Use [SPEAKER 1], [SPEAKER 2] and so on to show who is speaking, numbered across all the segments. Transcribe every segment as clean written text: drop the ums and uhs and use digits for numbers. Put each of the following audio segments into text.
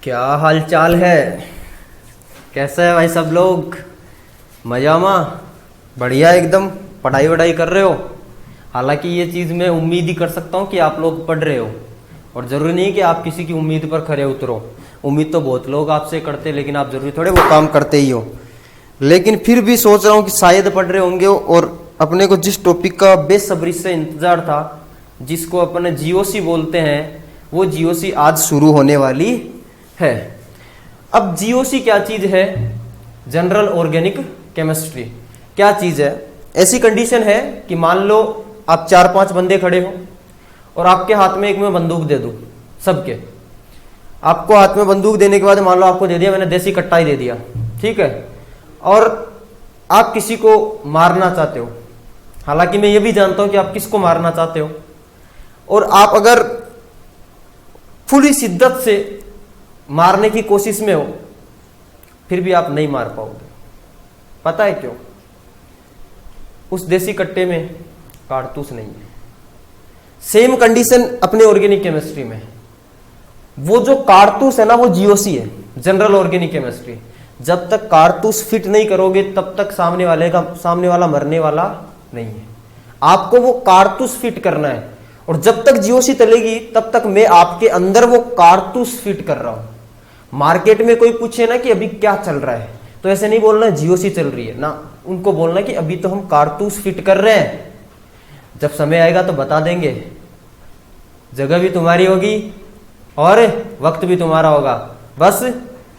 [SPEAKER 1] क्या हाल चाल है। कैसा है भाई सब लोग? मजा में? बढ़िया एकदम। पढ़ाई वढ़ाई कर रहे हो? हालांकि ये चीज़ मैं उम्मीद ही कर सकता हूँ कि आप लोग पढ़ रहे हो, और ज़रूरी नहीं कि आप किसी की उम्मीद पर खरे उतरो। उम्मीद तो बहुत लोग आपसे करते, लेकिन आप ज़रूरी थोड़े वो काम करते ही हो। लेकिन फिर भी सोच रहा हूँ कि शायद पढ़ रहे होंगे, और अपने को जिस टॉपिक का बेसब्री से इंतज़ार था, जिसको अपने जीओसी बोलते हैं, वो जीओसी आज शुरू होने वाली है। अब जीओसी क्या चीज़ है? जनरल ऑर्गेनिक केमिस्ट्री क्या चीज़ है? ऐसी कंडीशन है कि मान लो आप 4-5 बंदे खड़े हो और आपके हाथ में एक मैं बंदूक दे दूं सबके। आपको हाथ में बंदूक देने के बाद मान लो आपको दे दिया मैंने देसी कट्टा ही दे दिया, ठीक है, और आप किसी को मारना चाहते हो। हालांकि मैं ये भी जानता हूं कि आप किसको मारना चाहते हो, और आप अगर पूरी शिद्दत से मारने की कोशिश में हो फिर भी आप नहीं मार पाओगे। पता है क्यों? उस देसी कट्टे में कारतूस नहीं है। सेम कंडीशन अपने ऑर्गेनिक केमिस्ट्री में। वो जो कारतूस है ना, वो जीओसी है, जनरल ऑर्गेनिक केमिस्ट्री। जब तक कारतूस फिट नहीं करोगे तब तक सामने वाला मरने वाला नहीं है। आपको वो कारतूस फिट करना है, और जब तक जीओसी चलेगी तब तक मैं आपके अंदर वो कारतूस फिट कर रहा हूं। मार्केट में कोई पूछे ना कि अभी क्या चल रहा है, तो ऐसे नहीं बोलना जीओसी चल रही है ना, उनको बोलना कि अभी तो हम कारतूस फिट कर रहे हैं, जब समय आएगा तो बता देंगे। जगह भी तुम्हारी होगी और वक्त भी तुम्हारा होगा, बस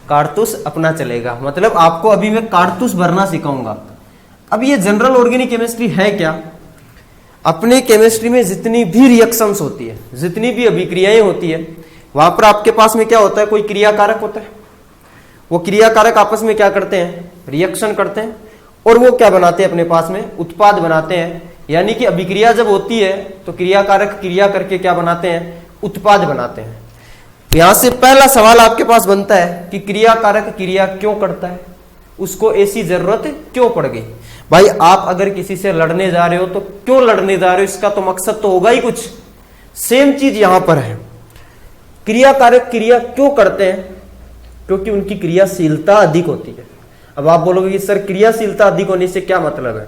[SPEAKER 1] कारतूस अपना चलेगा। मतलब आपको अभी मैं कारतूस भरना सिखाऊंगा। अब ये जनरल ऑर्गेनिक केमिस्ट्री है क्या? अपने केमिस्ट्री में जितनी भी रिएक्शंस होती है, जितनी भी अभिक्रियाएं होती है, वहां पर आपके पास में क्या होता है? कोई क्रिया कारक होता है। वो क्रिया कारक आपस में क्या करते हैं? रिएक्शन करते हैं, और वो क्या बनाते हैं? अपने पास में उत्पाद बनाते हैं। यानी कि अभिक्रिया जब होती है तो क्रिया कारक क्रिया करके क्या बनाते हैं? उत्पाद बनाते हैं। तो यहां से पहला सवाल आपके पास बनता है कि क्रिया कारक क्रिया क्यों करता है? उसको ऐसी जरूरत क्यों पड़ गई? भाई आप अगर किसी से लड़ने जा रहे हो तो क्यों लड़ने जा रहे हो? इसका तो मकसद तो होगा ही कुछ। सेम चीज यहां पर है। क्रिया कारक क्रिया क्यों करते हैं? क्योंकि उनकी क्रियाशीलता अधिक होती है। अब आप बोलोगे कि सर क्रियाशीलता अधिक होने से क्या मतलब है?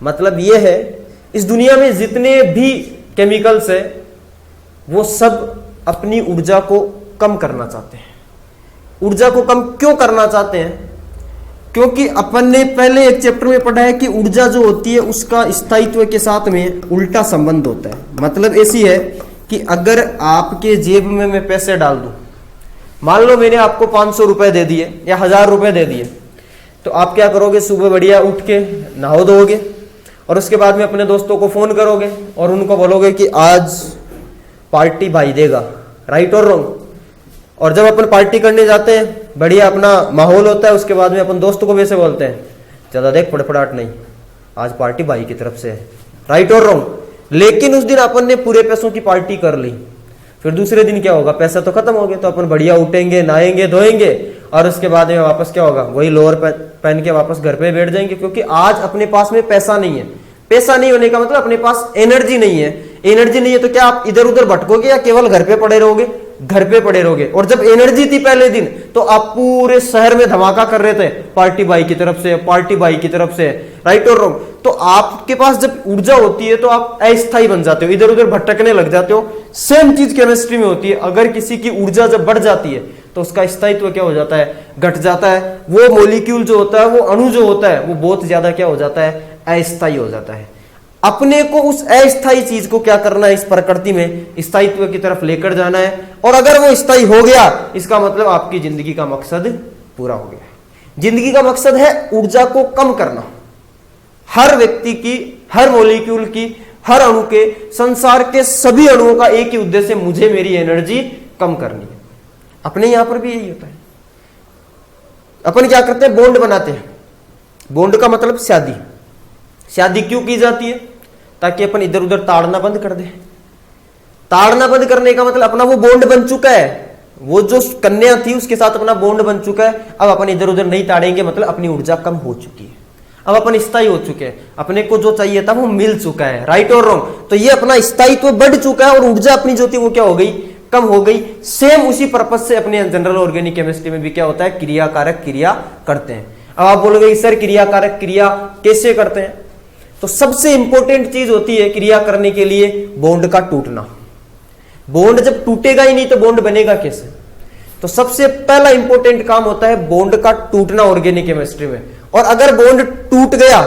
[SPEAKER 1] मतलब यह है, इस दुनिया में जितने भी केमिकल्स है वो सब अपनी ऊर्जा को कम करना चाहते हैं। ऊर्जा को कम क्यों करना चाहते हैं? क्योंकि अपन ने पहले एक चैप्टर में पढ़ा है कि ऊर्जा जो होती है उसका स्थायित्व के साथ में उल्टा संबंध होता है। मतलब ऐसी है कि अगर आपके जेब में मैं पैसे डाल दूं, मान लो मैंने आपको 500 रुपए दे दिए या 1000 रुपए दे दिए, तो आप क्या करोगे? सुबह बढ़िया उठ के नहा धोगे, और उसके बाद में अपने दोस्तों को फोन करोगे और उनको बोलोगे कि आज पार्टी भाई देगा। राइट और रॉन्ग? और जब अपन पार्टी करने जाते हैं, बढ़िया अपना माहौल होता है, उसके बाद में अपन दोस्तों को वैसे बोलते हैं, ज्यादा देख फड़फड़ाहट नहीं, आज पार्टी भाई की तरफ से है। राइट और रॉन्ग? लेकिन उस दिन अपन ने पूरे पैसों की पार्टी कर ली, फिर दूसरे दिन क्या होगा? पैसा तो खत्म हो गया, तो अपन बढ़िया उठेंगे, नहाएंगे, धोएंगे, और उसके बाद में वापस क्या होगा? वही लोअर पहन के वापस घर पे बैठ जाएंगे, क्योंकि आज अपने पास में पैसा नहीं है। पैसा नहीं होने का मतलब अपने पास एनर्जी नहीं है। एनर्जी नहीं है तो क्या आप इधर उधर भटकोगे या केवल घर पे पड़े रहोगे? घर पे पड़े रहोगे। और जब एनर्जी थी पहले दिन, तो आप पूरे शहर में धमाका कर रहे थे, पार्टी भाई की तरफ से, पार्टी भाई की तरफ से। राइट और रॉन्ग? तो आपके पास जब ऊर्जा होती है तो आप अस्थायी बन जाते हो, इधर उधर भटकने लग जाते हो। सेम चीज केमिस्ट्री में होती है। अगर किसी की ऊर्जा जब बढ़ जाती है तो उसका स्थायित्व क्या हो जाता है? घट जाता है। वो मॉलिक्यूल जो होता है, वो अणु जो होता है, वो बहुत ज्यादा क्या हो जाता है? अस्थायी हो जाता है। अपने को उस अस्थायी चीज को क्या करना है? इस प्रकृति में स्थायित्व की तरफ लेकर जाना है। और अगर वो स्थायी हो गया, इसका मतलब आपकी जिंदगी का मकसद पूरा हो गया। जिंदगी का मकसद है ऊर्जा को कम करना। हर व्यक्ति की, हर मॉलिक्यूल की, हर अणु के, संसार के सभी अणुओं का एक ही उद्देश्य, मुझे मेरी एनर्जी कम करनी है। अपने यहां पर भी यही होता है। अपन क्या करते हैं? बॉन्ड बनाते हैं। बॉन्ड का मतलब शादी। शादी क्यों की जाती है? ताकि अपन इधर उधर ताड़ना बंद कर दे। ताड़ना बंद करने का मतलब अपना वो बॉन्ड बन चुका है, वो जो कन्या थी उसके साथ अपना बॉन्ड बन चुका है। अब अपन इधर उधर नहीं ताड़ेंगे, मतलब अपनी ऊर्जा कम हो चुकी है। अब अपन स्थायी हो चुके हैं, अपने को जो चाहिए था वो मिल चुका है। राइट और रॉन्ग? तो ये अपना स्थायित्व बढ़ चुका है और ऊर्जा अपनी जो थी वो क्या हो गई? कम हो गई। सेम उसी पर्पज से अपने जनरल ऑर्गेनिक केमिस्ट्री में भी क्या होता है, क्रिया कारक क्रिया करते हैं। अब आप बोलोगे सर क्रिया कारक क्रिया कैसे करते हैं, तो सबसे इंपॉर्टेंट चीज होती है क्रिया करने के लिए बॉन्ड का टूटना। बॉन्ड जब टूटेगा ही नहीं तो बॉन्ड बनेगा कैसे, तो सबसे पहला इंपॉर्टेंट काम होता है बॉन्ड का टूटना ऑर्गेनिक केमिस्ट्री में। और अगर बॉन्ड टूट गया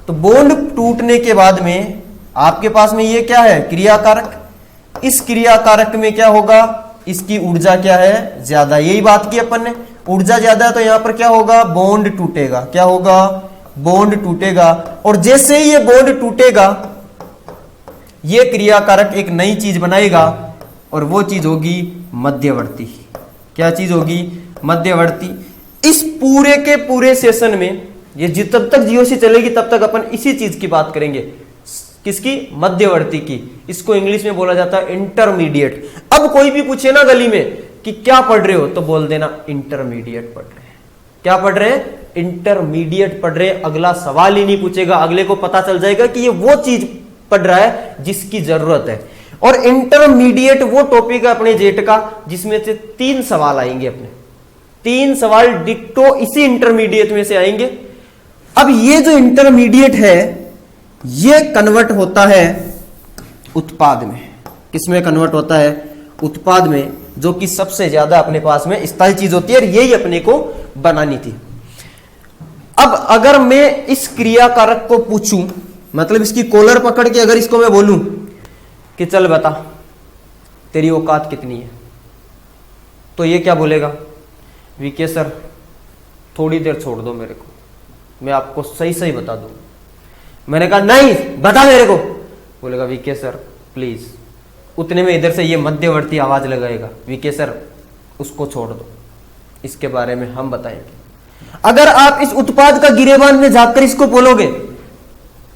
[SPEAKER 1] तो बॉन्ड टूटने के बाद में आपके पास में ये क्या है, क्रिया कारक। इस क्रिया कारक में क्या होगा, इसकी ऊर्जा क्या है, ज्यादा। यही बात की अपन ने, ऊर्जा ज्यादा है तो यहां पर क्या होगा, बॉन्ड टूटेगा। क्या होगा, बॉन्ड टूटेगा। और जैसे ही ये बॉन्ड टूटेगा ये क्रिया कारक एक नई चीज बनाएगा और वो चीज होगी मध्यवर्ती। क्या चीज होगी, मध्यवर्ती। इस पूरे के पूरे सेशन में ये जब तक जीओसी चलेगी तब तक अपन इसी चीज की बात करेंगे, किसकी, मध्यवर्ती की। इसको इंग्लिश में बोला जाता है इंटरमीडिएट। अब कोई भी पूछे ना गली में कि क्या पढ़ रहे हो तो बोल देना इंटरमीडिएट पढ़ रहे हैं। क्या पढ़ रहे हैं, इंटरमीडिएट पढ़ रहे हैं। अगला सवाल ही नहीं पूछेगा, अगले को पता चल जाएगा कि ये वो चीज पढ़ रहा है जिसकी जरूरत है। और इंटरमीडिएट वो टॉपिक है अपने जेट का जिसमें से 3 सवाल आएंगे, अपने 3 सवाल डिक्टो इसी इंटरमीडिएट में से आएंगे। अब ये जो इंटरमीडिएट है ये कन्वर्ट होता है उत्पाद में। किसमें कन्वर्ट होता है, उत्पाद में, जो कि सबसे ज्यादा अपने पास में स्थायी चीज होती है और यही अपने को बनानी थी। अब अगर मैं इस क्रिया कारक को पूछूं, मतलब इसकी कॉलर पकड़ के अगर इसको मैं बोलूं कि चल बता तेरी औकात कितनी है, तो ये क्या बोलेगा, वीके सर थोड़ी देर छोड़ दो मेरे को, मैं आपको सही सही बता दूं। मैंने कहा नहीं बता मेरे को, बोलेगा वीके सर प्लीज। उतने में इधर से ये मध्यवर्ती आवाज लगाएगा, वीके सर उसको छोड़ दो, इसके बारे में हम बताएंगे। अगर आप इस उत्पाद का गिरेबान में जाकर इसको बोलोगे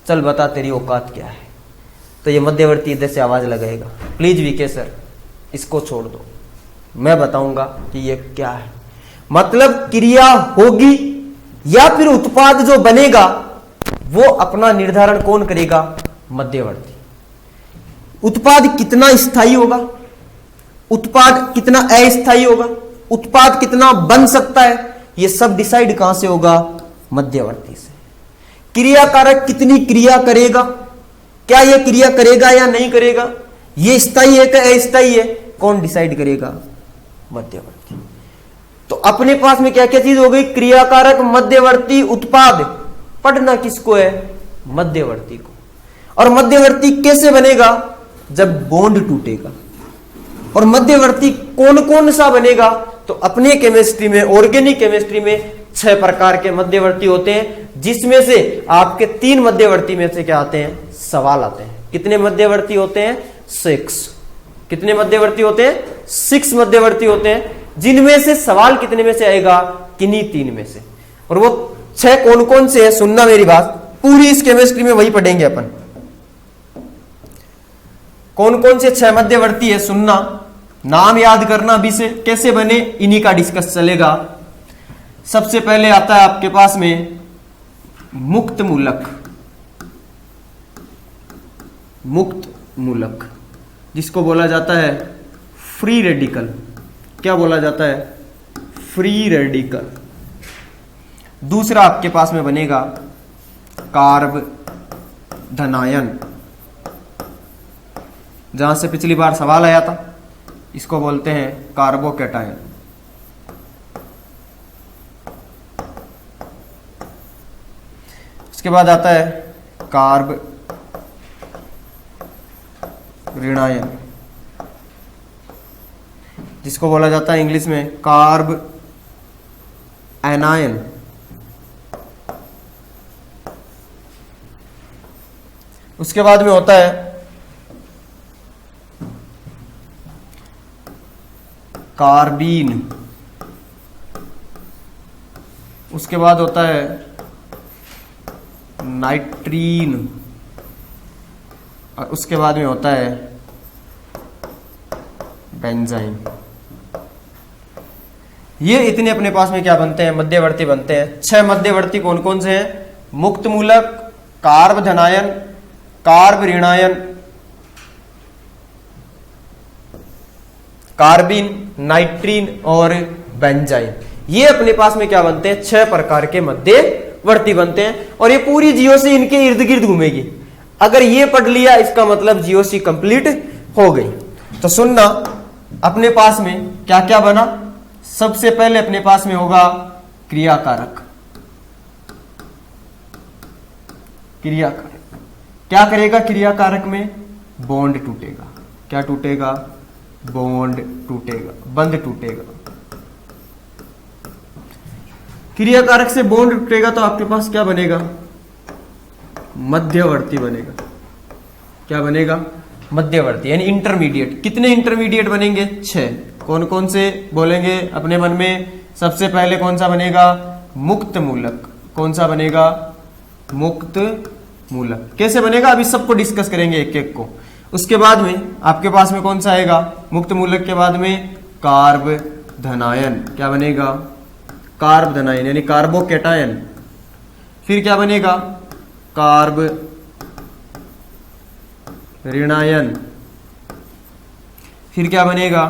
[SPEAKER 1] चल बता तेरी औकात क्या है, तो ये मध्यवर्ती इधर से आवाज लगाएगा, प्लीज वीके सर इसको छोड़ दो, मैं बताऊंगा कि ये क्या है। मतलब क्रिया होगी या फिर उत्पाद जो बनेगा वो अपना निर्धारण कौन करेगा, मध्यवर्ती। उत्पाद कितना स्थायी होगा, उत्पाद कितना अस्थायी होगा, उत्पाद कितना बन सकता है, ये सब डिसाइड कहां से होगा, मध्यवर्ती से। क्रिया कारक कितनी क्रिया करेगा, क्या ये क्रिया करेगा या नहीं करेगा, ये स्थायी है क्या अस्थायी है, कौन डिसाइड करेगा, मध्यवर्ती। तो अपने पास में क्या क्या चीज हो गई, क्रिया कारक, मध्यवर्ती, उत्पाद। पढ़ना किसको है, मध्यवर्ती को। और मध्यवर्ती कैसे बनेगा, जब बॉन्ड टूटेगा। और मध्यवर्ती कौन कौन सा बनेगा, तो अपने केमिस्ट्री में, ऑर्गेनिक केमिस्ट्री में 6 प्रकार के मध्यवर्ती होते हैं, जिसमें से आपके 3 मध्यवर्ती में से क्या आते हैं, सवाल आते हैं। कितने मध्यवर्ती होते हैं, 6। कितने मध्यवर्ती होते हैं, 6 मध्यवर्ती होते हैं, जिनमें से सवाल कितने में से आएगा, किन्हीं 3 में से। और वो 6 कौन कौन से है, सुनना मेरी बात, पूरी इस केमिस्ट्री में वही पढ़ेंगे अपन। कौन कौन से 6 मध्यवर्ती है, सुनना, नाम याद करना अभी से, कैसे बने इन्हीं का डिस्कस चलेगा। सबसे पहले आता है आपके पास में मुक्त मूलक। मुक्त मूलक जिसको बोला जाता है फ्री रेडिकल। क्या बोला जाता है, फ्री रेडिकल। दूसरा आपके पास में बनेगा कार्ब धनायन, जहां से पिछली बार सवाल आया था, इसको बोलते हैं कार्बोकैटायन। उसके बाद आता है कार्ब ऋणायन, जिसको बोला जाता है इंग्लिश में कार्ब एनायन। उसके बाद में होता है कार्बीन। उसके बाद होता है नाइट्रीन। और उसके बाद में होता है बेंजाइन। ये इतने अपने पास में क्या बनते हैं, मध्यवर्ती बनते हैं। 6 मध्यवर्ती कौन कौन से हैं, मुक्त मूलक, कार्ब धनायन, कार्ब ऋणायन, कार्बिन, नाइट्रीन और बेंजाइन। ये अपने पास में क्या बनते हैं, 6 प्रकार के मध्यवर्ती बनते हैं और ये पूरी जीओसी इनके इर्द गिर्द घूमेगी। अगर ये पढ़ लिया इसका मतलब जीओसी कंप्लीट हो गई। तो सुनना, अपने पास में क्या क्या बना। सबसे पहले अपने पास में होगा क्रियाकारक। क्रियाकारक क्या करेगा, क्रियाकारक में बॉन्ड टूटेगा। क्या टूटेगा, बॉन्ड टूटेगा, बंध टूटेगा। क्रियाकारक से बॉन्ड टूटेगा तो आपके पास क्या बनेगा, मध्यवर्ती बनेगा। क्या बनेगा, मध्यवर्ती यानी इंटरमीडिएट। कितने इंटरमीडिएट बनेंगे, 6। कौन कौन से बोलेंगे अपने मन में। सबसे पहले कौन सा बनेगा, मुक्त मूलक। कौन सा बनेगा, मुक्त मूलक। कैसे बनेगा अभी सबको डिस्कस करेंगे एक एक को। उसके बाद में आपके पास में कौन सा आएगा, मुक्त मूलक के बाद में कार्ब धनायन। क्या बनेगा, कार्ब धनायन यानी कार्बोकेटायन। फिर क्या बनेगा, कार्ब ऋणायन। फिर क्या बनेगा,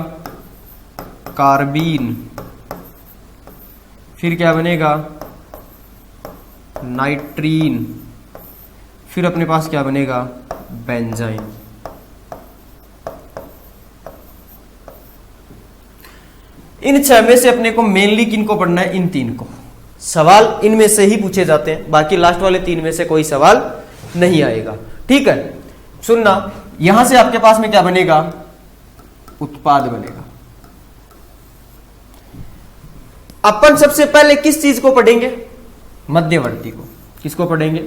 [SPEAKER 1] कार्बीन। फिर क्या बनेगा, नाइट्रीन। फिर अपने पास क्या बनेगा, बेंजाइन। इन 6 में से अपने को मेनली किनको पढ़ना है, इन 3 को। सवाल इनमें से ही पूछे जाते हैं, बाकी लास्ट वाले 3 में से कोई सवाल नहीं आएगा। ठीक है, सुनना, यहां से आपके पास में क्या बनेगा, उत्पाद बनेगा। अपन सबसे पहले किस चीज को पढ़ेंगे, मध्यवर्ती को। किसको पढ़ेंगे,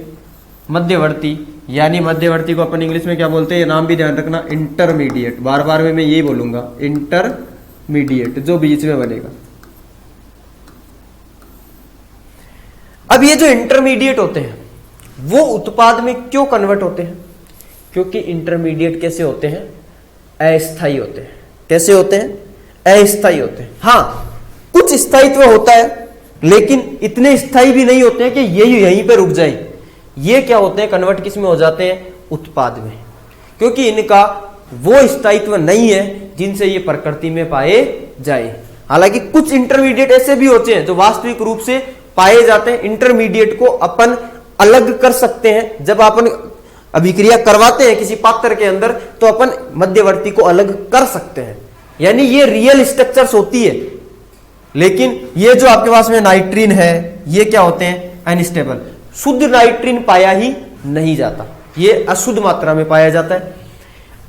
[SPEAKER 1] मध्यवर्ती। यानी मध्यवर्ती को अपन इंग्लिश में क्या बोलते हैं, ये नाम भी ध्यान रखना, इंटरमीडिएट। बार बार में मैं यही बोलूंगा, इंटरमीडिएट, जो बीच में बनेगा। अब ये जो इंटरमीडिएट होते हैं वो उत्पाद में क्यों कन्वर्ट होते हैं, क्योंकि इंटरमीडिएट कैसे होते हैं, अस्थायी होते हैं। कैसे होते हैं, अस्थायी होते हैं। हाँ, कुछ स्थायित्व होता है लेकिन इतने स्थायी भी नहीं होते हैं कि यही यहीं पे रुक जाए। ये क्या होते हैं, कन्वर्ट किस में हो जाते हैं, उत्पाद में, क्योंकि इनका वो स्थायित्व नहीं है जिनसे ये प्रकृति में पाए जाए। हालांकि कुछ इंटरमीडिएट ऐसे भी होते हैं जो वास्तविक रूप से पाए जाते हैं। इंटरमीडिएट को अपन अलग कर सकते हैं। जब अपन अभिक्रिया करवाते हैं किसी पात्र के अंदर तो अपन मध्यवर्ती को अलग कर सकते हैं, यानी ये रियल स्ट्रक्चर्स होती है। लेकिन ये जो आपके पास में नाइट्रीन है, ये क्या होते हैं, अनस्टेबल। शुद्ध नाइट्रीन पाया ही नहीं जाता, ये अशुद्ध मात्रा में पाया जाता है।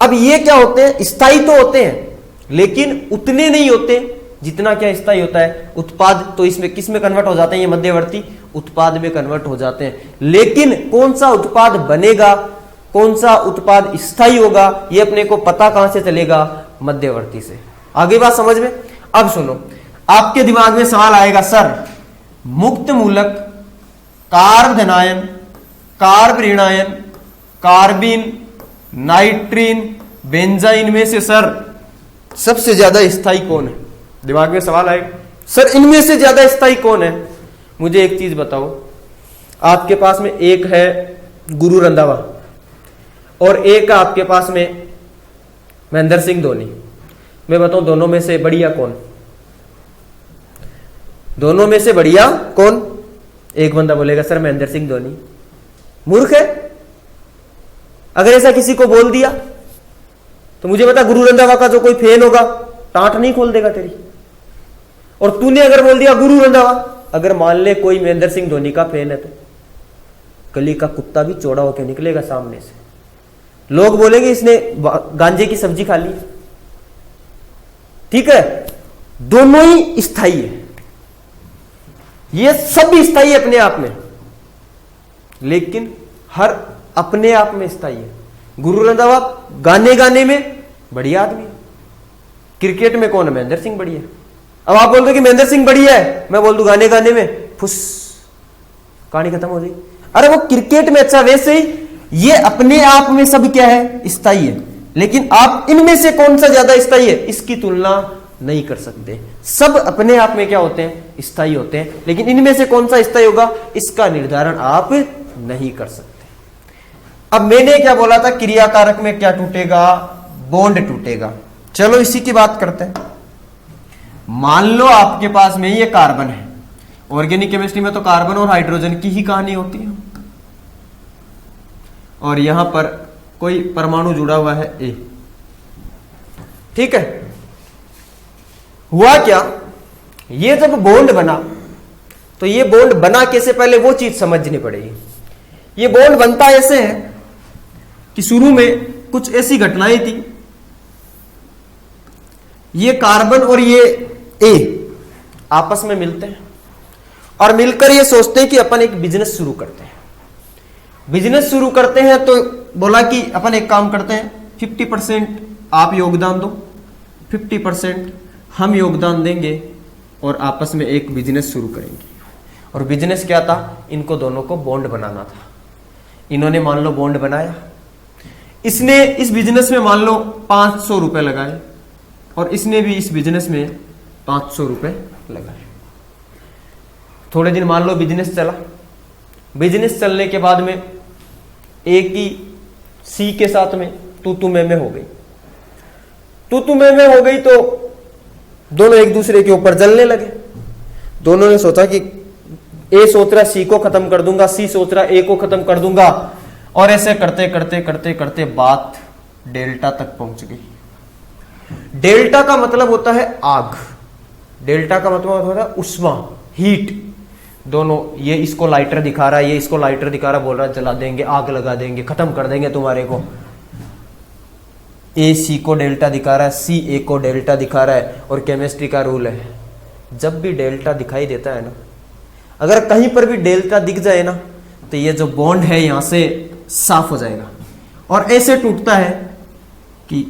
[SPEAKER 1] अब ये क्या होते हैं, स्थायी तो होते हैं लेकिन उतने नहीं होते जितना क्या स्थायी होता है, उत्पाद। तो इसमें किस में कन्वर्ट हो जाते हैं, ये मध्यवर्ती उत्पाद में कन्वर्ट हो जाते हैं। लेकिन कौन सा उत्पाद बनेगा, कौन सा उत्पाद स्थायी होगा, ये अपने को पता कहां से चलेगा, मध्यवर्ती से। आगे बात समझ में। अब सुनो, आपके दिमाग में सवाल आएगा, सर मुक्त मूलक, कार्ब धनायन, कार्ब ऋणायन, कार्बिन, नाइट्रीन, बेंजाइन में से सर सबसे ज्यादा स्थायी कौन है। दिमाग में सवाल आएगा, सर इनमें से ज्यादा स्थायी कौन है। मुझे एक चीज बताओ, आपके पास में एक है गुरु रंधावा और एक आपके पास में महेंद्र सिंह धोनी। मैं बताऊं दोनों में से बढ़िया कौन, दोनों में से बढ़िया कौन। एक बंदा बोलेगा सर महेंद्र सिंह धोनी। मूर्ख है। अगर ऐसा किसी को बोल दिया तो मुझे बता, गुरु रंधावा का जो कोई फैन होगा टांट नहीं खोल देगा तेरी। और तूने अगर बोल दिया गुरु रंधावा, अगर मान ले कोई महेंद्र सिंह धोनी का फैन है तो गली का कुत्ता भी चौड़ा होकर निकलेगा सामने से। लोग बोलेंगे इसने गांजे की सब्जी खा ली। ठीक है, दोनों ही स्थायी है, ये सब भी स्थायी है अपने आप में, लेकिन हर अपने आप में स्थायी है। गुरु रंधावा गाने गाने में बढ़िया आदमी, क्रिकेट में कौन है, महेंद्र सिंह बढ़िया। अब आप बोल दो कि महेंद्र सिंह बढ़िया है, मैं बोल दूं गाने गाने में, फुस, कहानी खत्म हो गई। अरे वो क्रिकेट में अच्छा, वैसे ही ये अपने आप में सब क्या है, स्थायी है। लेकिन आप इनमें से कौन सा ज्यादा स्थायी है, इसकी तुलना नहीं कर सकते। सब अपने आप में क्या होते हैं, स्थायी होते हैं, लेकिन इनमें से कौन सा स्थायी होगा, इसका निर्धारण आप नहीं कर सकते। अब मैंने क्या बोला था, क्रियाकारक में क्या टूटेगा, बॉन्ड टूटेगा। चलो इसी की बात करते हैं। मान लो आपके पास में ये कार्बन है, ऑर्गेनिक केमिस्ट्री में तो कार्बन और हाइड्रोजन की ही कहानी होती है, और यहां पर कोई परमाणु जुड़ा हुआ है ए, ठीक है। हुआ क्या, ये जब बॉन्ड बना तो ये बॉन्ड बना कैसे, पहले वो चीज समझनी पड़ेगी। ये बॉन्ड बनता ऐसे है कि शुरू में कुछ ऐसी घटनाएं थी, ये कार्बन और ये ए आपस में मिलते हैं और मिलकर ये सोचते हैं कि अपन एक बिजनेस शुरू करते हैं। बिजनेस शुरू करते हैं तो बोला कि अपन एक काम करते हैं, 50% आप योगदान दो, 50% हम योगदान देंगे और आपस में एक बिजनेस शुरू करेंगे। और बिजनेस क्या था, इनको दोनों को बॉन्ड बनाना था। इन्होंने मान लो बॉन्ड बनाया, इसने इस बिजनेस में मान लो 500 रुपए लगाए और इसने भी इस बिजनेस में 500 रुपए लगाए। थोड़े दिन मान लो बिजनेस चला, बिजनेस चलने के बाद में एक ही सी के साथ में तू मैं हो गई, तू मैं हो गई, तो दोनों एक दूसरे के ऊपर जलने लगे। दोनों ने सोचा कि ए सोच रहा सी को खत्म कर दूंगा, सी सोच रहा ए को खत्म कर दूंगा, और ऐसे करते करते करते करते बात डेल्टा तक पहुंच गई। डेल्टा का मतलब होता है आग, डेल्टा का मतलब होता है उष्मा, हीट। दोनों, ये इसको लाइटर दिखा रहा है, ये इसको लाइटर दिखा रहा है, बोल रहा है जला देंगे, आग लगा देंगे, खत्म कर देंगे तुम्हारे को। ए सी को डेल्टा दिखा रहा है, सी ए को डेल्टा दिखा रहा है। और केमिस्ट्री का रूल है, जब भी डेल्टा दिखाई देता है ना, अगर कहीं पर भी डेल्टा दिख जाए ना, तो ये जो बॉन्ड है यहां से साफ हो जाएगा और ऐसे टूटता है कि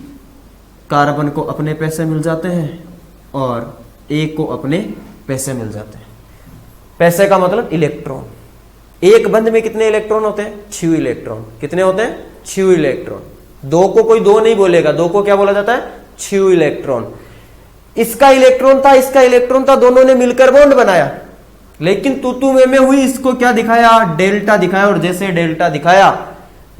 [SPEAKER 1] कार्बन को अपने पैसे मिल जाते हैं और ए को अपने पैसे मिल जाते हैं। पैसे का मतलब इलेक्ट्रॉन। एक बंद में कितने इलेक्ट्रॉन होते हैं, 6 इलेक्ट्रॉन। कितने होते हैं, 6 इलेक्ट्रॉन। दो को कोई दो नहीं बोलेगा, दो को क्या बोला जाता है, 6 इलेक्ट्रॉन। इसका इलेक्ट्रॉन था, इसका इलेक्ट्रॉन था, दोनों ने मिलकर बॉन्ड बनाया। लेकिन तू में हुई, इसको क्या दिखाया, डेल्टा दिखाया। और जैसे डेल्टा दिखाया,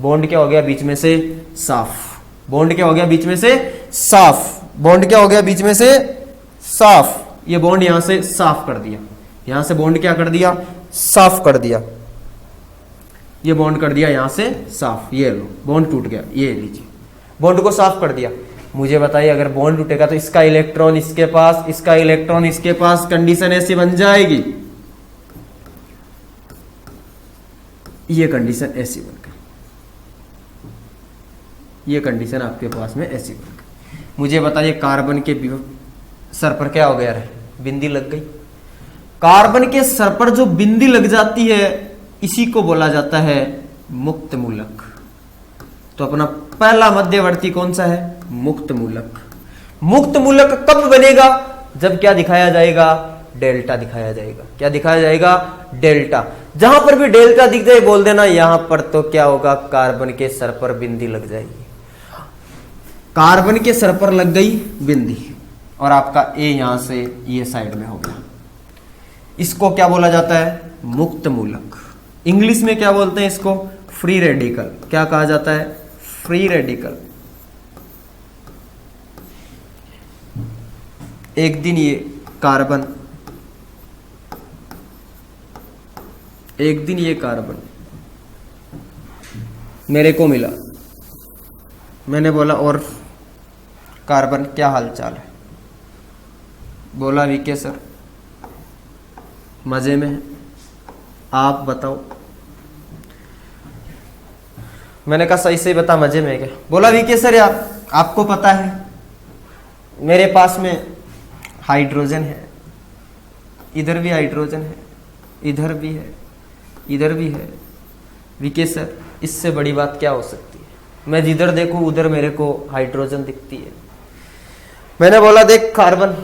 [SPEAKER 1] बॉन्ड क्या हो गया बीच में से, साफ। बॉन्ड क्या हो गया बीच में से, साफ। बॉन्ड क्या हो गया बीच में से, साफ। ये बॉन्ड यहां से साफ कर दिया, यहां से बॉन्ड क्या कर दिया, साफ कर दिया। ये बॉन्ड कर दिया यहां से साफ, ये लो बॉन्ड टूट गया, ये लीजिए बॉन्ड को साफ कर दिया। मुझे बताइए, अगर बॉन्ड टूटेगा तो इसका इलेक्ट्रॉन इसके पास, इसका इलेक्ट्रॉन इसके पास, कंडीशन ऐसी बन जाएगी, ये कंडीशन ऐसी बन गई, ये कंडीशन आपके पास में ऐसी बन गई। मुझे बताइए, कार्बन के सर पर क्या हो गया है, बिंदी लग गई। कार्बन के सर पर जो बिंदी लग जाती है, इसी को बोला जाता है मुक्त मूलक। तो अपना पहला मध्यवर्ती कौन सा है, मुक्त मूलक। मुक्त मूलक कब बनेगा, जब क्या दिखाया जाएगा, डेल्टा दिखाया जाएगा। क्या दिखाया जाएगा, डेल्टा। जहां पर भी डेल्टा दिख जाए बोल देना, यहां पर तो क्या होगा, कार्बन के सर पर बिंदी लग जाएगी। कार्बन के सर पर लग गई बिंदी और आपका ए यहां से ये साइड में हो गया। इसको क्या बोला जाता है, मुक्त मूलक। इंग्लिश में क्या बोलते हैं इसको, फ्री रेडिकल। क्या कहा जाता है, फ्री रेडिकल। एक दिन ये कार्बन, एक दिन ये कार्बन मेरे को मिला। मैंने बोला, और कार्बन क्या हालचाल है? बोला, वीके सर मजे में, आप बताओ। मैंने कहा सही सही बता, मजे में क्या? बोला, वीके सर यार आपको पता है मेरे पास में हाइड्रोजन है, इधर भी हाइड्रोजन है, इधर भी है, इधर भी है। वीके सर इससे बड़ी बात क्या हो सकती है, मैं जिधर देखूं उधर मेरे को हाइड्रोजन दिखती है। मैंने बोला, देख कार्बन,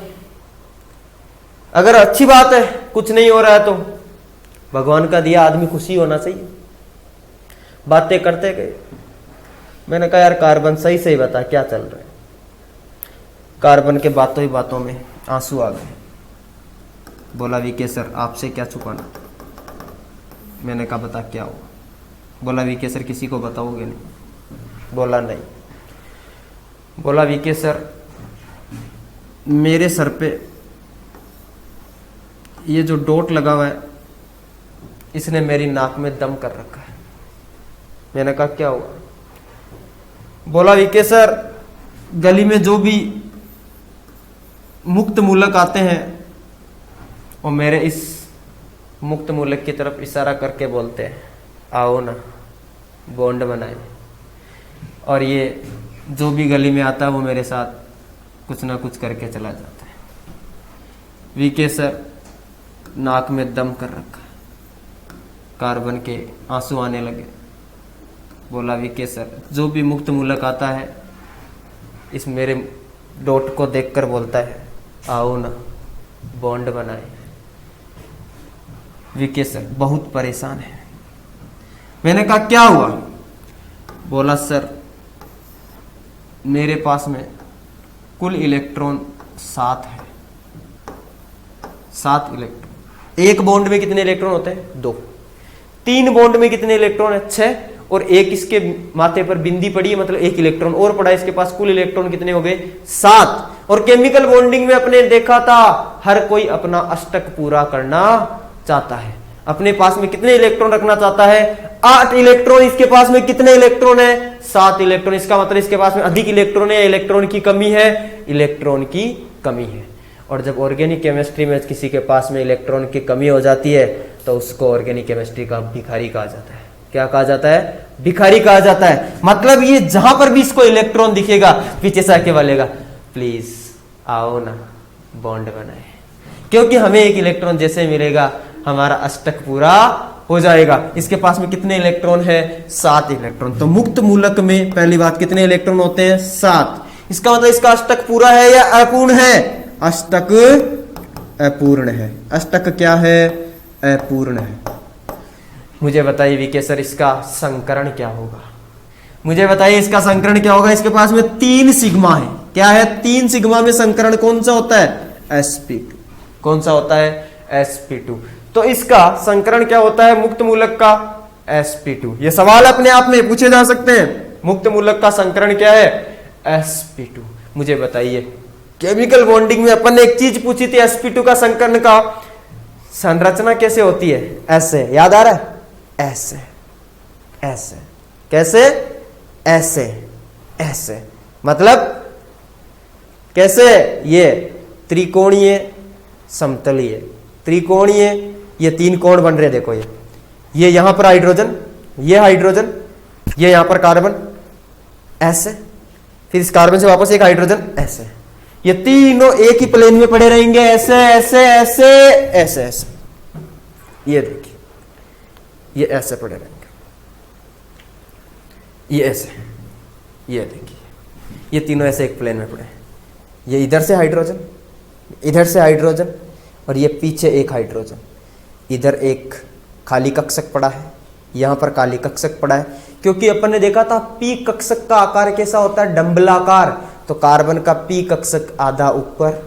[SPEAKER 1] अगर अच्छी बात है कुछ नहीं हो रहा है तो भगवान का दिया आदमी खुशी होना चाहिए। बातें करते गए। मैंने कहा, यार कार्बन सही सही बता क्या चल रहा है। कार्बन के बातों ही बातों में आंसू आ गए। बोला, वीके सर आपसे क्या छुपाना। मैंने कहा, बता क्या हुआ। बोला, वीके सर किसी को बताओगे नहीं। बोला, नहीं। बोला, वीके सर मेरे सर पे ये जो डॉट लगा हुआ है इसने मेरी नाक में दम कर रखा है। मैंने कहा क्या हुआ? बोला विके सर, गली में जो भी मुक्त मूलक आते हैं वो मेरे इस मुक्त मूलक की तरफ इशारा करके बोलते हैं आओ ना बॉन्ड बनाए। और ये जो भी गली में आता है वो मेरे साथ कुछ ना कुछ करके चला जाता है। वीके सर नाक में दम कर रखा, कार्बन के आंसू आने लगे। बोला वीके सर, जो भी मुक्त मूलक आता है इस मेरे डॉट को देखकर बोलता है आओ ना बॉन्ड बनाए। वीके सर बहुत परेशान है। मैंने कहा क्या हुआ? बोला सर मेरे पास में कुल इलेक्ट्रॉन 7 है। 7 इलेक्ट्रॉन। एक बॉन्ड में कितने इलेक्ट्रॉन होते हैं? 2। 3 बॉन्ड में कितने इलेक्ट्रॉन है? 6। और एक इसके माथे पर बिंदी पड़ी है मतलब 1 इलेक्ट्रॉन और पड़ा। इसके पास कुल इलेक्ट्रॉन कितने हो गए? 7। और केमिकल बॉन्डिंग में अपने देखा था हर कोई अपना अष्टक पूरा करना चाहता है। अपने पास में कितने इलेक्ट्रॉन रखना चाहता है? 8 इलेक्ट्रॉन। इसके पास में कितने इलेक्ट्रॉन है? 7 इलेक्ट्रॉन। इसका मतलब इसके पास में अधिक इलेक्ट्रॉन है या इलेक्ट्रॉन की कमी है? इलेक्ट्रॉन की कमी है। और जब ऑर्गेनिक केमिस्ट्री में किसी के पास में इलेक्ट्रॉन की कमी हो जाती है तो उसको ऑर्गेनिक केमिस्ट्री का भिखारी कहा जाता है। क्या कहा जाता है? भिखारी कहा जाता है। मतलब ये जहां पर भी इसको इलेक्ट्रॉन दिखेगा पीछे से आके बोलेगा प्लीज आओ ना बॉन्ड बनाए, क्योंकि हमें 1 इलेक्ट्रॉन जैसे मिलेगा हमारा अष्टक पूरा हो जाएगा। इसके पास में कितने इलेक्ट्रॉन है? 7 इलेक्ट्रॉन। तो मुक्त मूलक में पहली बात कितने इलेक्ट्रॉन होते हैं? 7। इसका मतलब इसका अष्टक पूरा है या अपूर्ण है? अष्टक अपूर्ण है। अष्टक क्या है? अपूर्ण है। मुझे बताइए वीके सर इसका संकरण क्या होगा? मुझे बताइए इसका संकरण क्या होगा? इसके पास में 3 सिग्मा है। क्या है? 3 सिग्मा में संकरण कौन सा होता है? sp2। कौन सा होता है? sp2। तो इसका संकरण क्या होता है मुक्त मूलक का? sp2। ये सवाल अपने आप में पूछे जा सकते हैं। मुक्त मूलक का संकरण क्या है? sp2। मुझे बताइए केमिकल बॉन्डिंग में अपन ने एक चीज पूछी थी sp2 का संकरण का संरचना कैसे होती है? ऐसे, याद आ रहा है? ऐसे ऐसे। कैसे? ऐसे ऐसे। मतलब कैसे? ये त्रिकोणीय समतलीय त्रिकोणीय, ये 3 कोण बन रहे। देखो ये यहां पर हाइड्रोजन, ये हाइड्रोजन, ये यहां पर कार्बन ऐसे, फिर इस कार्बन से वापस एक हाइड्रोजन ऐसे। ये तीनों एक ही प्लेन में पड़े रहेंगे ऐसे ऐसे ऐसे ऐसे ऐसे। ये देखिए ये ऐसे पड़े रहेंगे, ये ऐसे, ये देखिए ये तीनों ऐसे एक प्लेन में पड़े। ये इधर से हाइड्रोजन, इधर से हाइड्रोजन, और ये पीछे एक हाइड्रोजन। इधर एक खाली कक्षक पड़ा है, यहां पर खाली कक्षक पड़ा है, क्योंकि अपन ने देखा था पी कक्षक का आकार कैसा होता है? डंबलाकार। तो कार्बन का पी कक्षक आधा ऊपर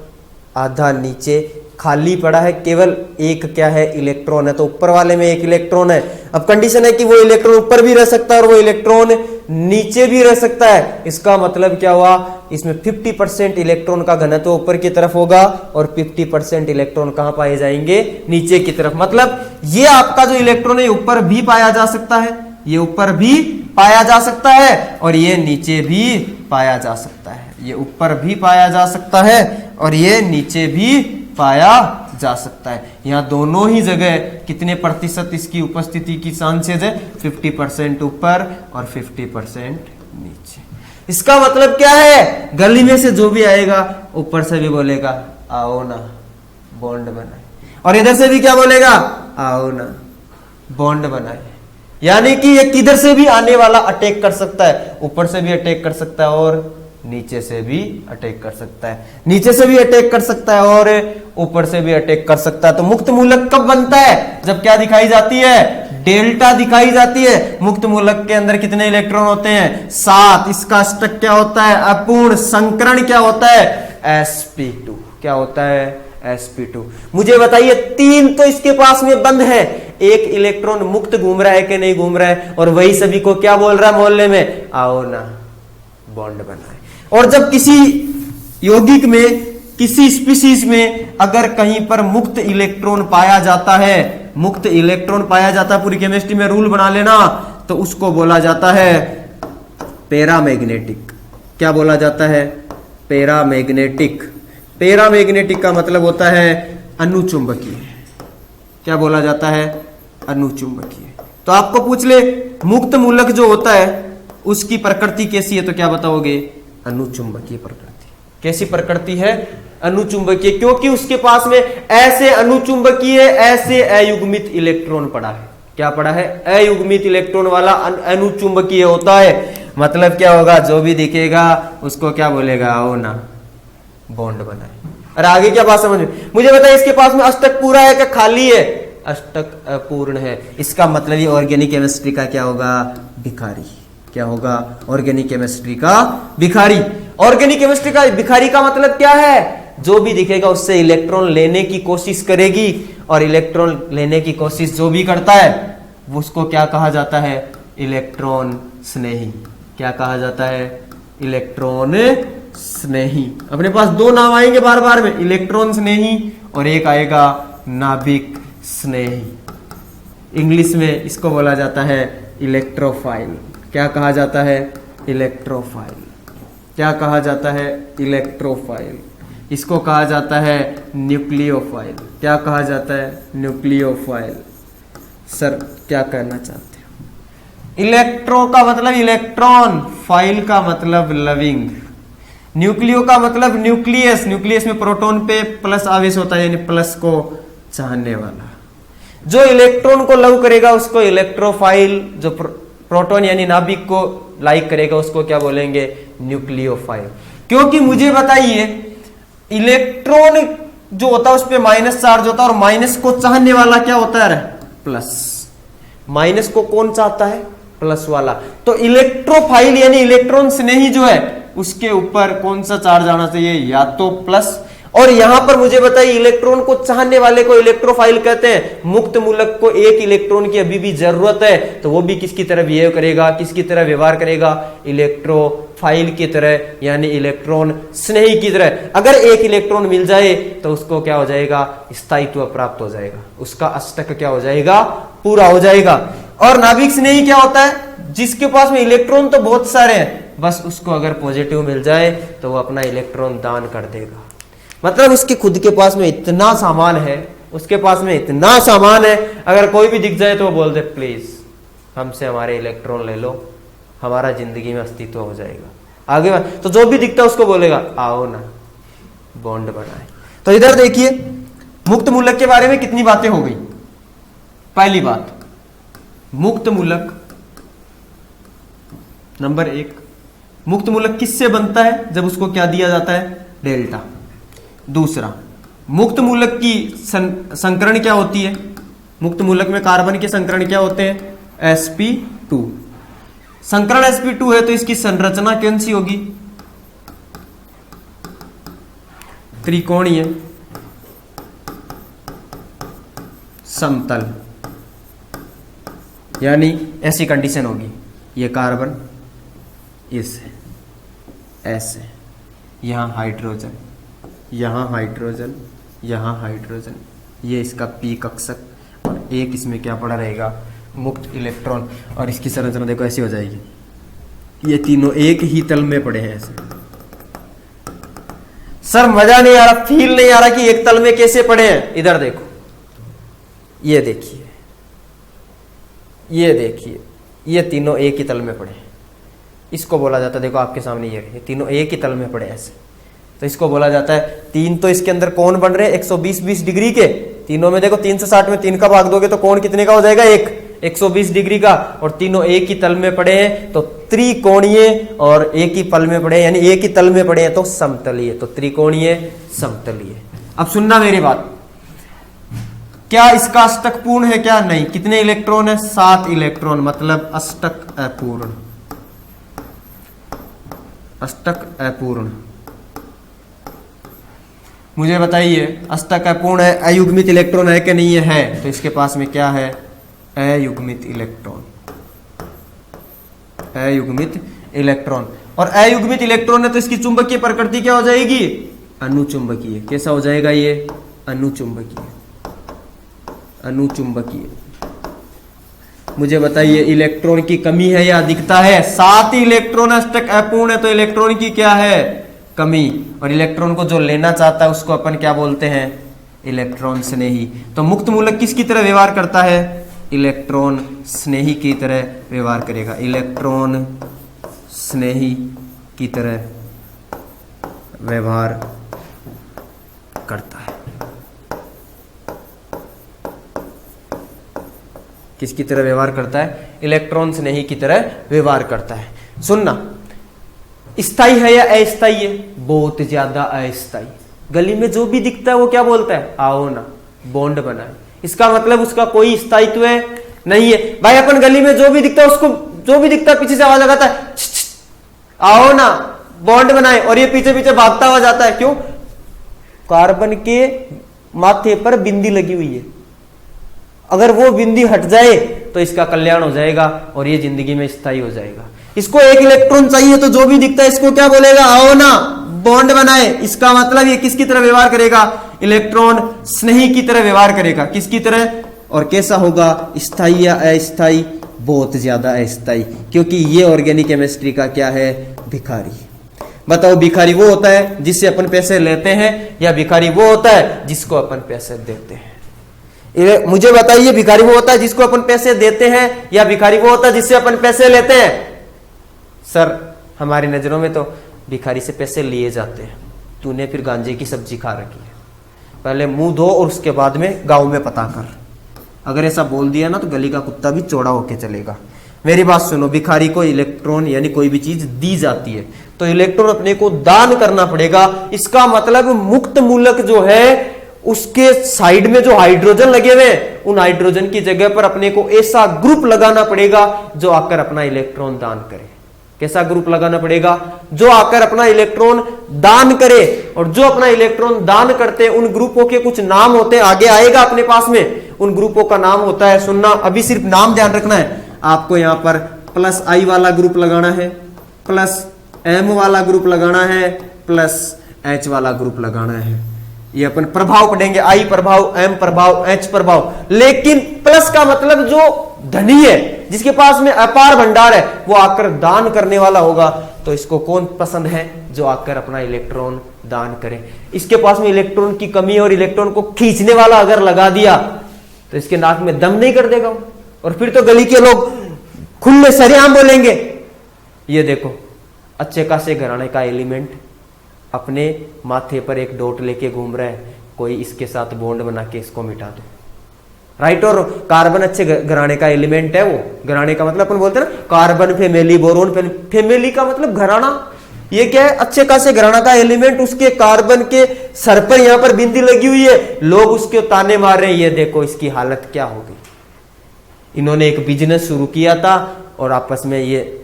[SPEAKER 1] आधा नीचे खाली पड़ा है, केवल एक क्या है? इलेक्ट्रॉन है। तो ऊपर वाले में 1 इलेक्ट्रॉन है। अब कंडीशन है कि वो इलेक्ट्रॉन ऊपर भी रह सकता है और वो इलेक्ट्रॉन नीचे भी रह सकता है। इसका मतलब क्या हुआ? इसमें 50% इलेक्ट्रॉन का घनत्व ऊपर की तरफ होगा और 50% इलेक्ट्रॉन कहां पाए जाएंगे? नीचे की तरफ। मतलब ये आपका जो इलेक्ट्रॉन है ऊपर भी पाया जा सकता है, ये ऊपर भी पाया जा सकता है और ये नीचे भी पाया जा सकता है। ये ऊपर भी पाया जा सकता है और ये नीचे भी पाया जा सकता है। यहां दोनों ही जगह कितने प्रतिशत इसकी उपस्थिति की चांसेस है? 50% ऊपर और 50% नीचे। इसका मतलब क्या है? गली में से जो भी आएगा ऊपर से भी बोलेगा आओ ना बॉन्ड बनाए, और इधर से भी क्या बोलेगा? आओ ना बॉन्ड बनाए। यानी कि ये किधर से भी आने वाला अटैक कर सकता है, ऊपर से भी अटैक कर सकता है और नीचे से भी अटैक कर सकता है, नीचे से भी अटैक कर सकता है और ऊपर से भी अटैक कर सकता है। तो मुक्त मूलक कब बनता है? जब क्या दिखाई जाती है? डेल्टा दिखाई जाती है। मुक्त मूलक के अंदर कितने इलेक्ट्रॉन होते हैं? 7। इसका अष्टक क्या होता है? अपूर्ण। संकरण क्या होता है? sp2। क्या होता है? sp2। मुझे बताइए 3 तो इसके पास में बंद है, 1 इलेक्ट्रॉन मुक्त घूम रहा है कि नहीं घूम रहा है? और वही सभी को क्या बोल रहा है मोहल्ले में? आओ ना बॉन्ड बनाए। और जब किसी यौगिक में किसी स्पीशीज में अगर कहीं पर मुक्त इलेक्ट्रॉन पाया जाता है, मुक्त इलेक्ट्रॉन पाया जाता है, पूरी केमिस्ट्री में रूल बना लेना, तो उसको बोला जाता है पैरामैग्नेटिक। क्या बोला जाता है? पैरामैग्नेटिक। पैरामैग्नेटिक का मतलब होता है अनुचुंबकीय। क्या बोला जाता है? अनुचुंबकीय। तो आपको पूछ ले मुक्त मूलक जो होता है उसकी प्रकृति कैसी है, तो क्या बताओगे? अनुचुंबकीय प्रकृति। कैसी प्रकृति है? अनुचुंबकीय, क्योंकि उसके पास में ऐसे अनुचुंबकीय ऐसे अयुग्मित इलेक्ट्रॉन पड़ा है। क्या पड़ा है? अयुग्मित इलेक्ट्रॉन वाला अनुचुंबकीय होता है। मतलब क्या होगा? जो भी दिखेगा उसको क्या बोलेगा? आओ ना बॉन्ड बनाए। और आगे क्या बात समझ में? मुझे बताइए इसके पास में अष्टक पूरा है क्या खाली है? अष्टक अपूर्ण है। इसका मतलब ये ऑर्गेनिक केमिस्ट्री का क्या होगा? भिखारी। क्या होगा? ऑर्गेनिक केमिस्ट्री का भिखारी। ऑर्गेनिक केमिस्ट्री का भिखारी का मतलब क्या है? जो भी दिखेगा उससे इलेक्ट्रॉन लेने की कोशिश करेगी, और इलेक्ट्रॉन लेने की कोशिश जो भी करता है वो उसको क्या कहा जाता है? इलेक्ट्रॉन स्नेही। क्या कहा जाता है? इलेक्ट्रॉन स्नेही। अपने पास दो नाम आएंगे बार बार में, इलेक्ट्रॉन स्नेही और एक आएगा नाभिक स्नेही। इंग्लिश में इसको बोला जाता है इलेक्ट्रोफाइल। क्या कहा जाता है? इलेक्ट्रोफाइल। क्या कहा जाता है? इलेक्ट्रोफाइल। इसको कहा जाता है न्यूक्लियोफाइल। क्या कहा जाता है? न्यूक्लियोफाइल। सर क्या कहना चाहते हो? इलेक्ट्रो का मतलब इलेक्ट्रॉन, फाइल का मतलब लविंग, न्यूक्लियो का मतलब न्यूक्लियस। न्यूक्लियस में प्रोटॉन पे प्लस आवेश होता है, यानी प्लस को चाहने वाला। जो इलेक्ट्रॉन को लव करेगा उसको इलेक्ट्रोफाइल, जो प्रोटॉन यानी नाभिक को लाइक करेगा उसको क्या बोलेंगे? न्यूक्लियोफाइल। क्योंकि मुझे बताइए इलेक्ट्रॉन जो होता है उस पे माइनस चार्ज होता है, और माइनस को चाहने वाला क्या होता है? प्लस। माइनस को कौन चाहता है? प्लस वाला। तो इलेक्ट्रोफाइल यानी इलेक्ट्रॉन स्नेही जो है उसके ऊपर कौन सा चार्ज आना चाहिए? या तो प्लस। और यहां पर मुझे बताइए इलेक्ट्रॉन को चाहने वाले को इलेक्ट्रोफाइल कहते हैं। मुक्त मूलक को एक इलेक्ट्रॉन की अभी भी जरूरत है, तो वो भी किसकी तरह बिहेव करेगा? किसकी तरह व्यवहार करेगा? इलेक्ट्रोफाइल की तरह, यानी इलेक्ट्रॉन स्नेही की तरह। अगर एक इलेक्ट्रॉन मिल जाए तो उसको क्या हो जाएगा? स्थायित्व प्राप्त हो जाएगा, उसका अष्टक क्या हो जाएगा? पूरा हो जाएगा। और नाभिक स्नेही क्या होता है? जिसके पास में इलेक्ट्रॉन तो बहुत सारे हैं, बस उसको अगर पॉजिटिव मिल जाए तो वो अपना इलेक्ट्रॉन दान कर देगा। मतलब उसके खुद के पास में इतना सामान है, उसके पास में इतना सामान है, अगर कोई भी दिख जाए तो वो बोल दे प्लीज हमसे हमारे इलेक्ट्रॉन ले लो, हमारा जिंदगी में अस्तित्व हो जाएगा। आगे तो जो भी दिखता है उसको बोलेगा आओ ना बॉन्ड बनाए। तो इधर देखिए मुक्त मूलक के बारे में कितनी बातें हो गई। पहली बात, मुक्त मूलक नंबर 1, मुक्त मूलक किससे बनता है? जब उसको क्या दिया जाता है? डेल्टा। दूसरा, मुक्त मूलक की संकरण क्या होती है? मुक्त मूलक में कार्बन के संकरण क्या होते हैं? sp2। संकरण sp2 है तो इसकी संरचना कौन सी होगी? त्रिकोणीय समतल, यानी ऐसी कंडीशन होगी, ये कार्बन इस ऐसे, यहां हाइड्रोजन, यहां हाइड्रोजन, यहां हाइड्रोजन, ये इसका पी कक्षक, और एक इसमें क्या पड़ा रहेगा? मुक्त इलेक्ट्रॉन। और इसकी संरचना देखो ऐसी हो जाएगी, ये तीनों एक ही तल में पड़े हैं ऐसे। सर मजा नहीं आ रहा, फील नहीं आ रहा कि एक तल में कैसे पड़े हैं। इधर देखो, ये देखिए, ये देखिए, ये तीनों एक ही तल में पड़े हैं। इसको बोला जाता है, देखो आपके सामने ये तीनों एक ही तल में पड़े ऐसे, तो इसको बोला जाता है। तीन तो इसके अंदर कोण बन रहे हैं 120 डिग्री के, तीनों में देखो 360 में 3 का भाग दोगे तो कोण कितने का हो जाएगा? 120 डिग्री का। और तीनों एक ही तल में पड़े हैं तो त्रिकोणीय, और एक ही पल में पड़े हैं यानी एक ही तल में पड़े हैं तो समतलीय, तो त्रिकोणीय समतलीय। अब सुनना मेरी बात, क्या इसका अष्टक पूर्ण है? क्या नहीं। कितने इलेक्ट्रॉन है? 7 इलेक्ट्रॉन, मतलब अष्टक अपूर्ण, अष्टक अपूर्ण। मुझे बताइए अष्टक अपूर्ण है, अयुग्मित इलेक्ट्रॉन है कि नहीं है? तो इसके पास में क्या है? अयुग्मित इलेक्ट्रॉन, अयुग्मित इलेक्ट्रॉन। और अयुग्मित इलेक्ट्रॉन है तो इसकी चुंबकीय प्रकृति क्या हो जाएगी? अनुचुंबकीय। कैसा हो जाएगा ये? अनुचुंबकीय। अनुचुंबकीय। मुझे बताइए इलेक्ट्रॉन की कमी है या अधिकता है? 7 इलेक्ट्रॉन अष्टक अपूर्ण है तो इलेक्ट्रॉन की क्या है? कमी। और इलेक्ट्रॉन को जो लेना चाहता है उसको अपन क्या बोलते हैं? इलेक्ट्रॉन स्नेही। तो मुक्त मूलक किसकी तरह व्यवहार करता है? इलेक्ट्रॉन स्नेही की तरह व्यवहार करेगा। इलेक्ट्रॉन स्नेही की तरह व्यवहार करता है। किसकी तरह व्यवहार करता है? इलेक्ट्रॉन स्नेही की तरह व्यवहार करता है। सुनना, स्थायी है या अस्थायी है? बहुत ज्यादा अस्थायी। गली में जो भी दिखता है वो क्या बोलता है? आओ ना बॉन्ड बनाए। इसका मतलब उसका कोई स्थायित्व नहीं है। भाई अपन गली में जो भी दिखता है उसको, जो भी दिखता है पीछे से आवाज लगाता है, आओ ना बॉन्ड बनाए, और ये पीछे पीछे भागता हुआ जाता है। क्यों? कार्बन के माथे पर बिंदी लगी हुई है, अगर वो बिंदी हट जाए तो इसका कल्याण हो जाएगा और ये जिंदगी में स्थायी हो जाएगा। इसको एक इलेक्ट्रॉन चाहिए तो जो भी दिखता है इसको क्या बोलेगा? आओ ना बॉन्ड बनाए। इसका मतलब ये किसकी तरह व्यवहार करेगा? इलेक्ट्रॉन स्नेही की तरह व्यवहार करेगा। किसकी तरह? और कैसा होगा? स्थायी या अस्थायी? बहुत ज्यादा अस्थायी, क्योंकि ये ऑर्गेनिक केमिस्ट्री का क्या है? भिखारी। बताओ, भिखारी वो होता है जिससे अपन पैसे लेते हैं या भिखारी वो होता है जिसको अपन पैसे देते हैं? मुझे बताइए, भिखारी वो होता है जिसको अपन पैसे देते हैं या भिखारी वो होता है जिससे अपन पैसे लेते हैं? सर हमारी नजरों में तो भिखारी से पैसे लिए जाते हैं। तूने फिर गांजे की सब्जी खा रखी है, पहले मुंह धो और उसके बाद में गांव में पता कर। अगर ऐसा बोल दिया ना तो गली का कुत्ता भी चौड़ा होके चलेगा। मेरी बात सुनो, भिखारी को इलेक्ट्रॉन यानी कोई भी चीज दी जाती है तो इलेक्ट्रॉन अपने को दान करना पड़ेगा। इसका मतलब मुक्त मूलक जो है उसके साइड में जो हाइड्रोजन लगे हुए हैं उन हाइड्रोजन की जगह पर अपने को ऐसा ग्रुप लगाना पड़ेगा जो आकर अपना इलेक्ट्रॉन दान करे। कैसा ग्रुप लगाना पड़ेगा? जो आकर अपना इलेक्ट्रॉन दान करे। और जो अपना इलेक्ट्रॉन दान करते हैं उन ग्रुपों के कुछ नाम होते हैं, आगे आएगा अपने पास में। उन ग्रुपों का नाम होता है, सुनना अभी सिर्फ नाम ध्यान रखना है आपको। यहां पर प्लस आई वाला ग्रुप लगाना है, प्लस एम वाला ग्रुप लगाना है, प्लस एच वाला ग्रुप लगाना है। ये अपन प्रभाव पढ़ेंगे, आई प्रभाव, एम प्रभाव, एच प्रभाव। लेकिन प्लस का मतलब जो धनी है, जिसके पास में अपार भंडार है, वो आकर दान करने वाला होगा। तो इसको कौन पसंद है? जो आकर अपना इलेक्ट्रॉन दान करे। इसके पास में इलेक्ट्रॉन की कमी और इलेक्ट्रॉन को खींचने वाला अगर लगा दिया तो इसके नाक में दम नहीं कर देगा, और फिर तो गली के लोग खुले सरेआम बोलेंगे, ये देखो अच्छे खासे घराने का एलिमेंट अपने माथे पर एक डॉट लेके घूम रहा है, कोई इसके साथ बॉन्ड बना के इसको मिटा दो। राइट? और कार्बन अच्छे घराने का एलिमेंट है। वो घराने का मतलब अपन बोलते हैं ना, कार्बन फैमिली, बोरोन फैमिली का मतलब घराना। ये क्या है? अच्छे खासे घराना का एलिमेंट, उसके कार्बन के सर पर यहां पर बिंदी लगी हुई है, लोग उसके ताने मार रहे हैं, ये देखो इसकी हालत क्या हो गई। इन्होंने एक बिजनेस शुरू किया था और आपस में ये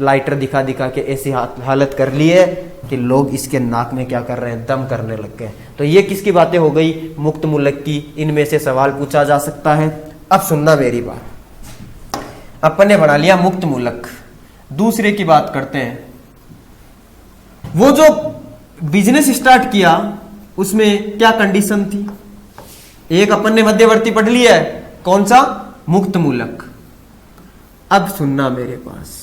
[SPEAKER 1] लाइटर दिखा दिखा के ऐसी हालत कर ली है कि लोग इसके नाक में क्या कर रहे हैं? दम करने लग गए। तो ये किसकी बातें हो गई? मुक्त मूलक की। इनमें से सवाल पूछा जा सकता है। अब सुनना मेरी बात, अपन ने बना लिया मुक्त मूलक। दूसरे की बात करते हैं। वो जो बिजनेस स्टार्ट किया उसमें क्या कंडीशन थी? एक अपन ने मध्यवर्ती पढ़ लिया है, कौन सा? मुक्त मूलक। अब सुनना मेरे पास,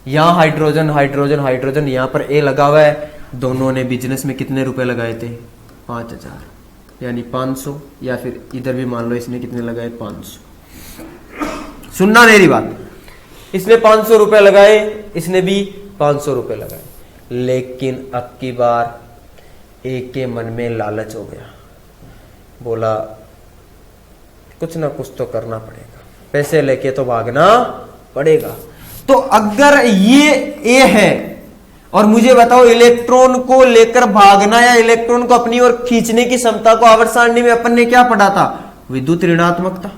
[SPEAKER 1] यहां हाइड्रोजन हाइड्रोजन हाइड्रोजन, यहां पर ए लगा हुआ है। दोनों ने बिजनेस में कितने रुपए लगाए थे? 5000, यानी 500, या फिर इधर भी मान लो इसने कितने लगाए? 500। सुनना मेरी बात, इसने 500 रुपए लगाए, इसने भी 500 रुपए लगाए। लेकिन अब की बार एक के मन में लालच हो गया, बोला कुछ ना कुछ तो करना पड़ेगा, पैसे लेके तो भागना पड़ेगा। तो अगर ये ए है और मुझे बताओ इलेक्ट्रॉन को लेकर भागना या इलेक्ट्रॉन को अपनी ओर खींचने की क्षमता को आवर्त सारणी में अपन ने क्या पढ़ा था? विद्युत ऋणात्मकता।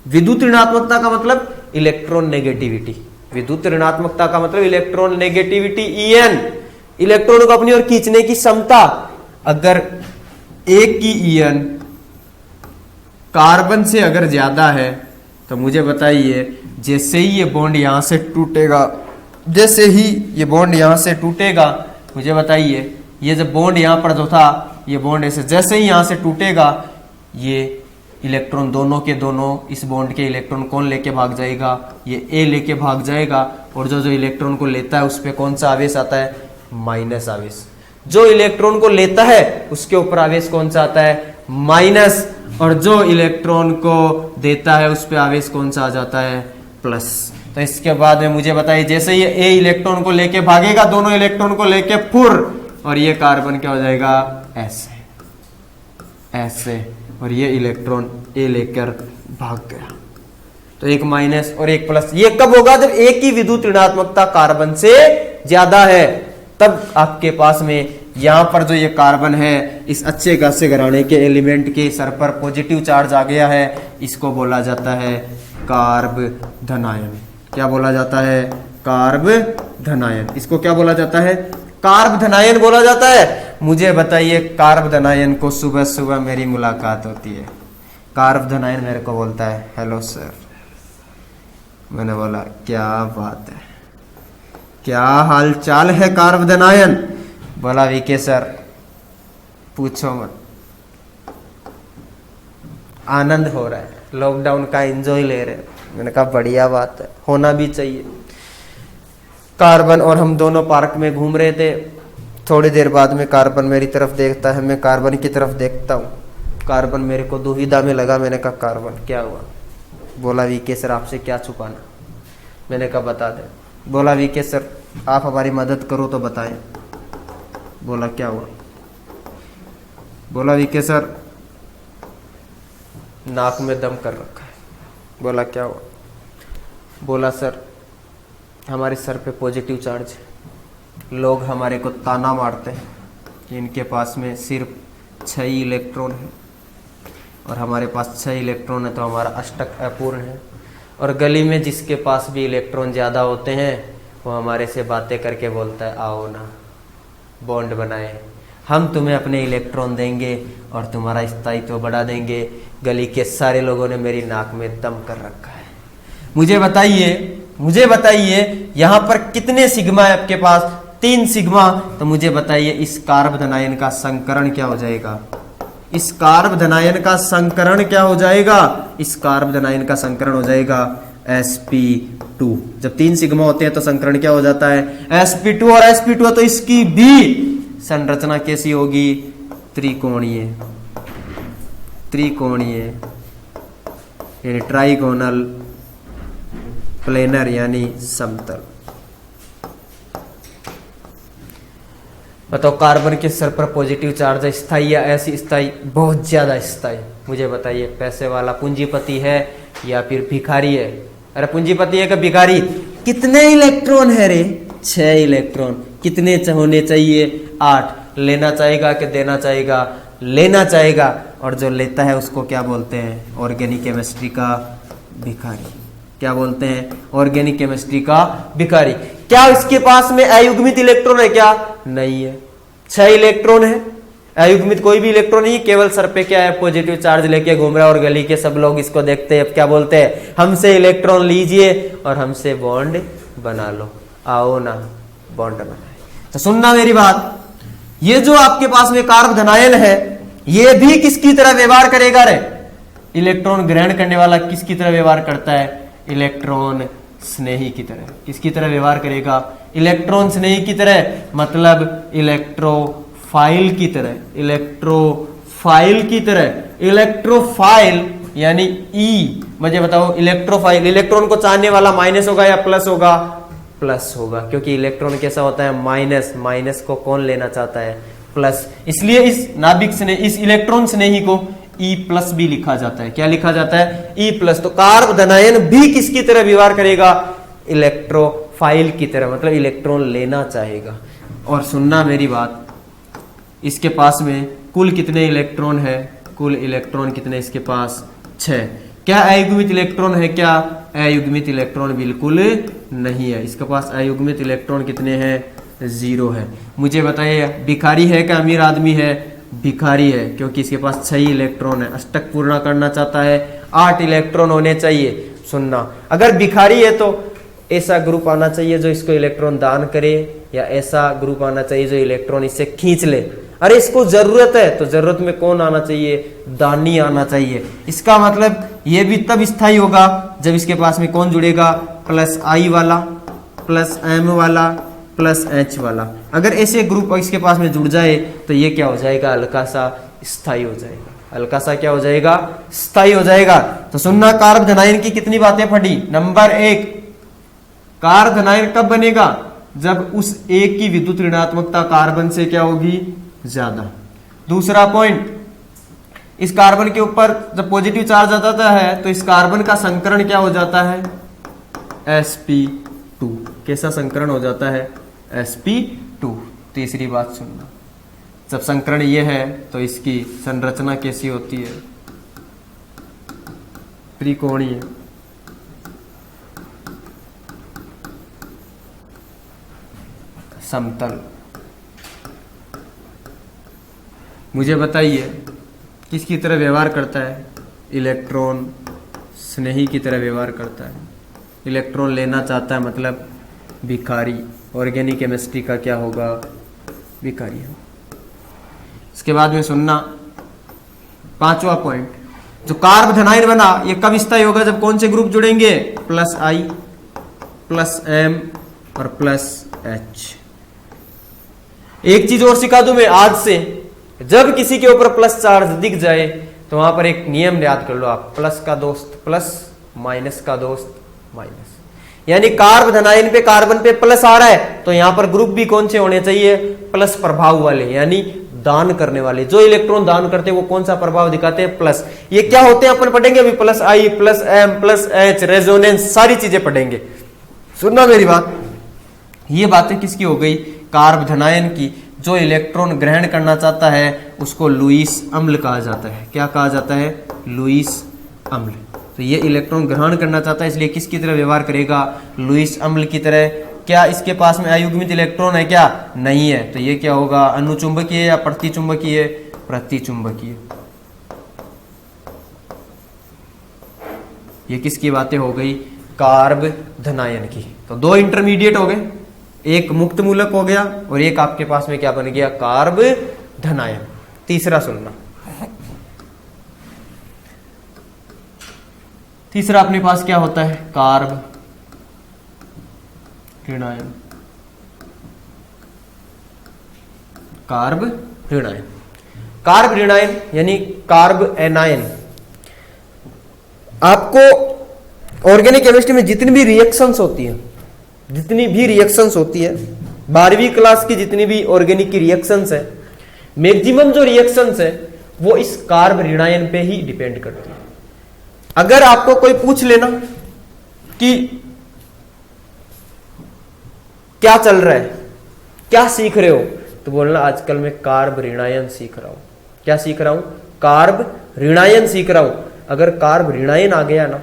[SPEAKER 1] विद्युत ऋणात्मकता का मतलब इलेक्ट्रॉन नेगेटिविटी। विद्युत ऋणात्मकता का मतलब इलेक्ट्रॉन नेगेटिविटी, ईएन, इलेक्ट्रॉन को अपनी ओर खींचने की क्षमता। अगर एक की ईएन कार्बन से अगर ज्यादा है तो मुझे बताइए, जैसे ही ये बॉन्ड यहां से टूटेगा, जैसे ही ये बॉन्ड यहां से टूटेगा मुझे बताइए ये जब बॉन्ड यहाँ पर जो था, ये बॉन्ड ऐसे जैसे ही यहाँ से टूटेगा, ये इलेक्ट्रॉन दोनों के दोनों इस बॉन्ड के इलेक्ट्रॉन कौन लेके भाग जाएगा, ये ए लेके भाग जाएगा। और जो जो इलेक्ट्रॉन को लेता है उस पर कौन सा आवेश आता है, माइनस आवेश। जो इलेक्ट्रॉन को लेता है उसके ऊपर आवेश कौन सा आता है, माइनस। और जो इलेक्ट्रॉन को देता है उस पर आवेश कौन सा आ जाता है, प्लस। तो इसके बाद में मुझे बताइए जैसे ये ए इलेक्ट्रॉन को लेके भागेगा, दोनों इलेक्ट्रॉन को लेके फुर, और ये कार्बन क्या हो जाएगा, ऐसे ऐसे, और ये इलेक्ट्रॉन ए लेकर भाग गया। तो एक माइनस और एक प्लस। ये कब होगा, जब एक की विद्युत ऋणात्मकता कार्बन से ज्यादा है, तब आपके पास में यहां पर जो ये कार्बन है, इस अच्छे खासे घराने के एलिमेंट के सर पर पॉजिटिव चार्ज आ गया है, इसको बोला जाता है कार्ब धनायन। क्या बोला जाता है, कार्ब धनायन। इसको क्या बोला जाता है, कार्ब धनायन बोला जाता है। मुझे बताइए कार्ब धनायन को सुबह सुबह मेरी मुलाकात होती है, कार्ब धनायन मेरे को बोलता है हेलो सर। मैंने बोला क्या बात है, क्या हाल चाल है कार्ब धनायन। बोला वीके सर पूछो मत, आनंद हो रहा है, लॉकडाउन का एंजॉय ले रहे हैं। मैंने कहा बढ़िया बात है, होना भी चाहिए। कार्बन और हम दोनों पार्क में घूम रहे थे। थोड़ी देर बाद में कार्बन मेरी तरफ देखता है, मैं कार्बन की तरफ देखता हूँ। कार्बन मेरे को दुविधा में लगा। मैंने कहा कार्बन क्या हुआ। बोला वीके सर आपसे क्या छुपाना। मैंने कहा बता दे। बोला वीके सर आप हमारी मदद करो तो बताएं। बोला क्या हुआ। बोला वीके सर नाक में दम कर रखा है। बोला क्या हुआ। बोला सर हमारे सर पे पॉजिटिव चार्ज है, लोग हमारे को ताना मारते हैं कि इनके पास में सिर्फ 6 ही इलेक्ट्रॉन है और हमारे पास 6 इलेक्ट्रॉन है तो हमारा अष्टक अपूर्ण है। और गली में जिसके पास भी इलेक्ट्रॉन ज़्यादा होते हैं वो हमारे से बातें करके बोलता है आओ ना बॉन्ड बनाए, हम तुम्हें अपने इलेक्ट्रॉन देंगे और तुम्हारा स्थायित्व बढ़ा देंगे। गली के सारे लोगों ने मेरी नाक में दम कर रखा है। मुझे बताइए यहाँ पर कितने सिग्मा है आपके पास, 3 सिग्मा। तो मुझे बताइए इस कार्ब धनायन का संकरण क्या हो जाएगा, इस कार्ब धनायन का संकरण क्या हो जाएगा, इस कार्ब धनायन का संकरण हो जाएगा sp2। जब 3 सिग्मा होते हैं तो संकरण क्या हो जाता है sp2। और sp2 तो इसकी भी संरचना कैसी होगी, त्रिकोणीय यानी ट्राइगोनल प्लेनर यानी समतल। बताओ कार्बन के सर पर पॉजिटिव चार्ज है, स्थायी या ऐसी स्थायी, बहुत ज्यादा स्थायी। मुझे बताइए पैसे वाला पूंजीपति है या फिर भिखारी है। अरे पूंजीपति है कि भिखारी। कितने इलेक्ट्रॉन है रे, 6 इलेक्ट्रॉन। कितने होने चाहिए, 8। लेना चाहेगा कि देना चाहेगा, लेना चाहेगा। और जो लेता है उसको क्या बोलते हैं, ऑर्गेनिक केमिस्ट्री का भिखारी। क्या बोलते हैं, ऑर्गेनिक केमिस्ट्री का भिखारी। क्या इसके पास में अयुग्मित इलेक्ट्रॉन है क्या, नहीं है। 6 इलेक्ट्रॉन है, अयुग्मित कोई भी इलेक्ट्रॉन नहीं, केवल सर पे क्या है पॉजिटिव चार्ज लेके घूम रहा है। और गली के सब लोग इसको देखते हैं, क्या बोलते हैं, हमसे इलेक्ट्रॉन लीजिए और हमसे बॉन्ड बना लो, आओ ना बॉन्ड बनाए। तो सुनना मेरी बात, ये जो आपके पास में कार्ब धनायन है ये भी किसकी तरह व्यवहार करेगा रे, इलेक्ट्रॉन ग्रहण करने वाला किसकी तरह व्यवहार करता है, इलेक्ट्रॉन स्नेही की तरह। किसकी तरह व्यवहार करेगा, इलेक्ट्रॉन स्नेही की तरह, मतलब इलेक्ट्रोफाइल की तरह। इलेक्ट्रोफाइल की तरह, इलेक्ट्रोफाइल यानी ई। मुझे बताओ इलेक्ट्रोफाइल, इलेक्ट्रॉन को चाहने वाला माइनस होगा या प्लस होगा, प्लस होगा, क्योंकि इलेक्ट्रॉन कैसा होता है माइनस। माइनस को कौन लेना चाहता है, प्लस। इसलिए इस नाभिक स्नेही, इस इलेक्ट्रॉन स्नेही को E प्लस भी लिखा जाता है। क्या लिखा जाता है, E प्लस। तो कार्ब धनायन भी किसकी तरह व्यवहार करेगा, इलेक्ट्रोफाइल की तरह, मतलब इलेक्ट्रॉन लेना चाहेगा। और सुनना मेरी बात, इसके पास में कुल कितने इलेक्ट्रॉन है, कुल इलेक्ट्रॉन कितने इसके पास, 6। क्या अयुग्मित इलेक्ट्रॉन है, क्या अयुग्मित इलेक्ट्रॉन बिल्कुल नहीं है। इसके पास अयुग्मित इलेक्ट्रॉन कितने हैं, 0 है। मुझे बताइए भिखारी है क्या अमीर आदमी है, भिखारी है, क्योंकि इसके पास 6 इलेक्ट्रॉन है। अष्टक पूर्ण करना चाहता है, 8 इलेक्ट्रॉन होने चाहिए। सुनना, अगर भिखारी है तो ऐसा ग्रुप आना चाहिए जो इसको इलेक्ट्रॉन दान करे या ऐसा ग्रुप आना चाहिए जो इलेक्ट्रॉन इससे खींच ले। अरे इसको जरूरत है तो जरूरत में कौन आना चाहिए, दानी आना चाहिए। इसका मतलब ये भी तब स्थायी होगा जब इसके पास में कौन जुड़ेगा, प्लस आई वाला, प्लस एम वाला, प्लस एच वाला। अगर ऐसे ग्रुप इसके पास में जुड़ जाए तो ये क्या हो जाएगा, हल्का सा स्थायी हो जाएगा। हल्का सा क्या हो जाएगा, स्थायी हो जाएगा। तो सुनना, कार्ब धनायन की कितनी बातें पढ़ी। नंबर 1, कार्ब धनायन कब बनेगा, जब उस एक की विद्युत ऋणात्मकता कार्बन से क्या होगी, ज्यादा। दूसरा पॉइंट, इस कार्बन के ऊपर जब पॉजिटिव चार्ज आ जाता है तो इस कार्बन का संकरण क्या हो जाता है, sp2। कैसा संकरण हो जाता है, sp2। तीसरी बात सुनना, जब संकरण ये है तो इसकी संरचना कैसी होती है, त्रिकोणीय। समतल। मुझे बताइए किसकी तरह व्यवहार करता है, इलेक्ट्रॉन स्नेही की तरह व्यवहार करता है। इलेक्ट्रॉन लेना चाहता है मतलब भिखारी। ऑर्गेनिक केमिस्ट्री का क्या होगा, भिखारी। इसके बाद में सुनना, पांचवा पॉइंट, जो कार्ब धनायन बना ये कब स्थायी होगा, जब कौन से ग्रुप जुड़ेंगे, प्लस आई, प्लस एम और प्लस एच। एक चीज और सिखा दूं मैं आज से, जब किसी के ऊपर प्लस चार्ज दिख जाए तो वहां पर एक नियम याद कर लो आप, प्लस का दोस्त प्लस, माइनस का दोस्त माइनस। यानी कार्ब धनायन पे कार्बन पे प्लस आ रहा है तो यहां पर ग्रुप भी कौन से होने चाहिए, प्लस प्रभाव वाले, यानी दान करने वाले। जो इलेक्ट्रॉन दान करते हैं वो कौन सा प्रभाव दिखाते हैं, प्लस। ये क्या होते हैं अपन पढ़ेंगे अभी, plus I, plus M, plus H, resonance, सारी चीजें पढ़ेंगे। सुनना मेरी बात, ये बातें किसकी हो गई, कार्ब धनायन की। जो इलेक्ट्रॉन ग्रहण करना चाहता है उसको लुईस अम्ल कहा जाता है। क्या कहा जाता है, लुईस अम्ल। तो ये इलेक्ट्रॉन ग्रहण करना चाहता है इसलिए किसकी तरह व्यवहार करेगा, लुईस अम्ल की तरह। क्या इसके पास में अयुग्मित इलेक्ट्रॉन है क्या, नहीं है, तो ये क्या होगा, अनुचुंबकीय या प्रतिचुंबकीय, प्रतिचुंबकीय। ये किसकी बातें हो गई, कार्ब धनायन की। तो दो इंटरमीडिएट हो गए, एक मुक्त मूलक हो गया और एक आपके पास में क्या बन गया, कार्ब धनायन। तीसरा सुनना, तीसरा अपने पास क्या होता है, कार्ब ऋणायन। कार्ब ऋणायन, कार्ब ऋणायन यानी कार्ब एनायन। आपको ऑर्गेनिक केमिस्ट्री में जितनी भी रिएक्शंस होती हैं, जितनी भी रिएक्शंस होती है, 12वीं क्लास की जितनी भी ऑर्गेनिक की रिएक्शंस है, मैक्सिमम जो रिएक्शंस है वो इस कार्ब ऋणायन पे ही डिपेंड करती है। अगर आपको कोई पूछ लेना कि क्या चल रहा है, क्या सीख रहे हो, तो बोलना आजकल मैं कार्ब ऋणायन सीख रहा हूं। क्या सीख रहा हूं, कार्ब ऋणायन सीख रहा हूं। अगर कार्ब ऋणायन आ गया ना,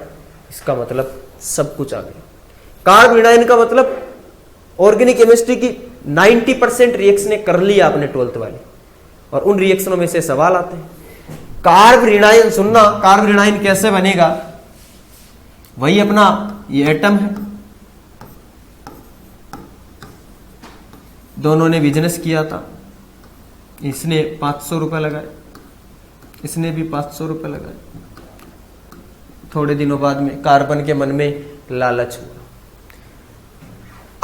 [SPEAKER 1] इसका मतलब सब कुछ आ गया। कार्ब ऋणायन का मतलब ऑर्गेनिक केमिस्ट्री की 90% रिएक्शनें कर ली आपने 12th वाले, और उन रिएक्शनों में से सवाल आते हैं। कार्ब ऋणायन सुनना, कार्ब ऋणायन कैसे बनेगा, वही अपना ये एटम है, दोनों ने बिजनेस किया था, इसने 500 रुपए लगाए, इसने भी 500 रुपए लगाए। थोड़े दिनों बाद में कार्बन के मन में लालच हुआ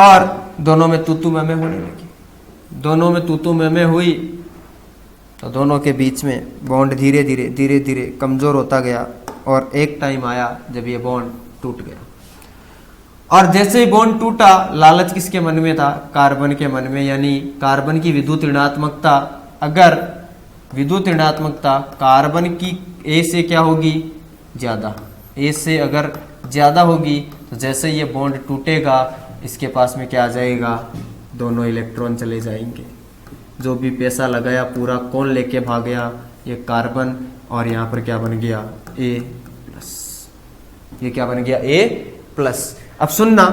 [SPEAKER 1] और दोनों में तूतू मैमे होने लगी। दोनों में तूतू मैमे हुई तो दोनों के बीच में बॉन्ड धीरे धीरे कमजोर होता गया और एक टाइम आया जब ये बॉन्ड टूट गया। और जैसे ही बॉन्ड टूटा, लालच किसके मन में था, कार्बन के मन में। यानी कार्बन की विद्युत ऋणात्मकता, अगर विद्युत ऋणात्मकता कार्बन की ए से क्या होगी, ज्यादा, ए से अगर ज्यादा होगी तो जैसे ये बॉन्ड टूटेगा इसके पास में क्या आ जाएगा, दोनों इलेक्ट्रॉन चले जाएंगे। जो भी पैसा लगाया पूरा कौन लेके भाग गया, ये कार्बन, और यहाँ पर क्या बन गया, ए प्लस। ये क्या बन गया, ए प्लस। अब सुनना,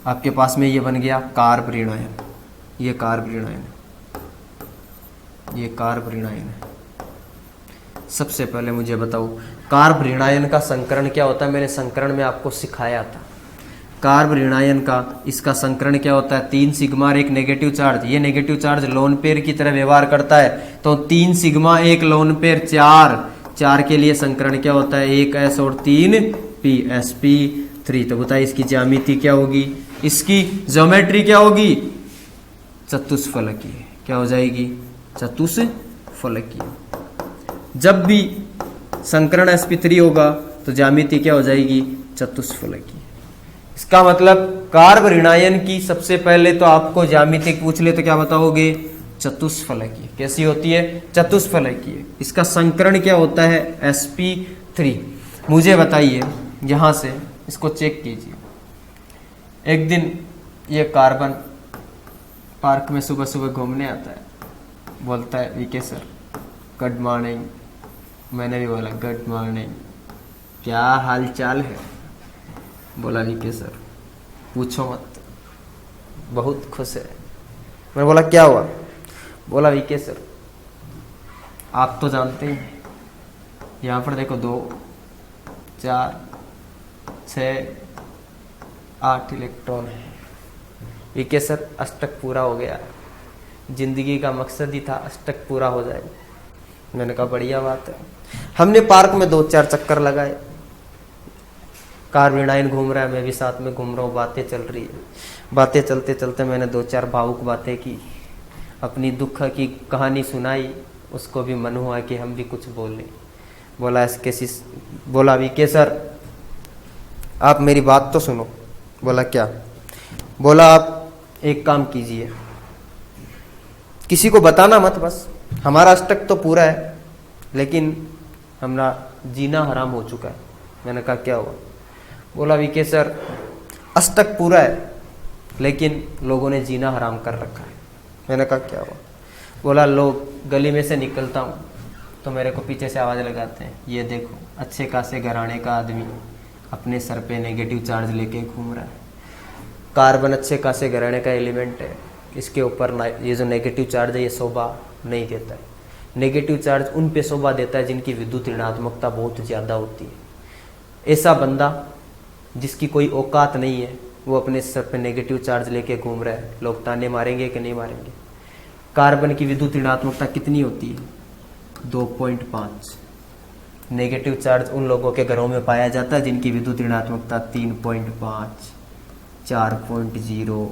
[SPEAKER 1] आपके पास में ये बन गया कार्ब ऋणायन, ये कार्ब ऋणायन, ये कार्ब ऋणायन है। सबसे पहले मुझे बताओ कार्ब ऋणायन का संकरण क्या होता है। मैंने संकरण में आपको सिखाया था। कार्ब ऋणायन का इसका संकरण क्या होता है, 3 सिग्मा और एक नेगेटिव चार्ज। ये नेगेटिव चार्ज लोन पेयर की तरह व्यवहार करता है, तो 3 सिग्मा एक लोन पेयर 4 के लिए संकरण क्या होता है, 1s और 3p sp3। तो बताइए इसकी ज्यामिति क्या होगी, इसकी ज्योमेट्री क्या होगी, चतुष्फलकीय। क्या हो जाएगी, चतुष्फलकीय। जब भी संकरण sp3 होगा तो ज्यामिति क्या हो जाएगी, चतुष्फलकीय। इसका मतलब कार्ब ऋणायन की सबसे पहले तो आपको ज्यामिति पूछ ले तो क्या बताओगे, चतुष्फलकीय। कैसी होती है, चतुष्फलकीय। इसका संकरण क्या होता है, sp3। मुझे बताइए, यहां से इसको चेक कीजिए। एक दिन ये कार्बन पार्क में सुबह सुबह घूमने आता है, बोलता है वीके सर गुड मॉर्निंग। मैंने भी बोला गुड मॉर्निंग, क्या हाल चाल है। बोला वीके सर पूछो मत, बहुत खुश है। मैंने बोला क्या हुआ। बोला वीके सर आप तो जानते हैं यहाँ पर देखो 2 4 6 8 इलेक्ट्रॉन है। वीके सर अष्टक पूरा हो गया, जिंदगी का मकसद ही था अष्टक पूरा हो जाए। मैंने कहा बढ़िया बात है। हमने पार्क में 2-4 चक्कर लगाए, कार्ब ऋणायन घूम रहा है, मैं भी साथ में घूम रहा हूँ, बातें चल रही है। बातें चलते चलते मैंने 2-4 भावुक बातें की, अपनी दुख की कहानी सुनाई। उसको भी मन हुआ कि हम भी कुछ बोलें। बोला वीके सर आप मेरी बात तो सुनो। बोला क्या। बोला आप एक काम कीजिए, किसी को बताना मत, बस हमारा अष्टक तो पूरा है लेकिन हमारा जीना हराम हो चुका है। मैंने कहा क्या हुआ। बोला वीके सर अष्टक पूरा है लेकिन लोगों ने जीना हराम कर रखा है। मैंने कहा क्या हुआ। बोला लोग गली में से निकलता हूँ तो मेरे को पीछे से आवाज़ लगाते हैं, ये देखो अच्छे खासे घराने का आदमी अपने सर पे नेगेटिव चार्ज लेके घूम रहा है। कार्बन अच्छे खासे घराने का एलिमेंट है, इसके ऊपर ये जो नेगेटिव चार्ज है ये शोभा नहीं देता है। नेगेटिव चार्ज उन पे शोभा देता है जिनकी विद्युत ऋणात्मकता बहुत ज़्यादा होती है। ऐसा बंदा जिसकी कोई औकात नहीं है वो अपने सर पे नेगेटिव चार्ज लेके घूम रहा है, लोग ताने मारेंगे कि नहीं मारेंगे। कार्बन की विद्युत ऋणात्मकता कितनी होती है, 2.5। नेगेटिव चार्ज उन लोगों के घरों में पाया जाता है जिनकी विद्युत ऋणात्मकता 3.5, 4.0,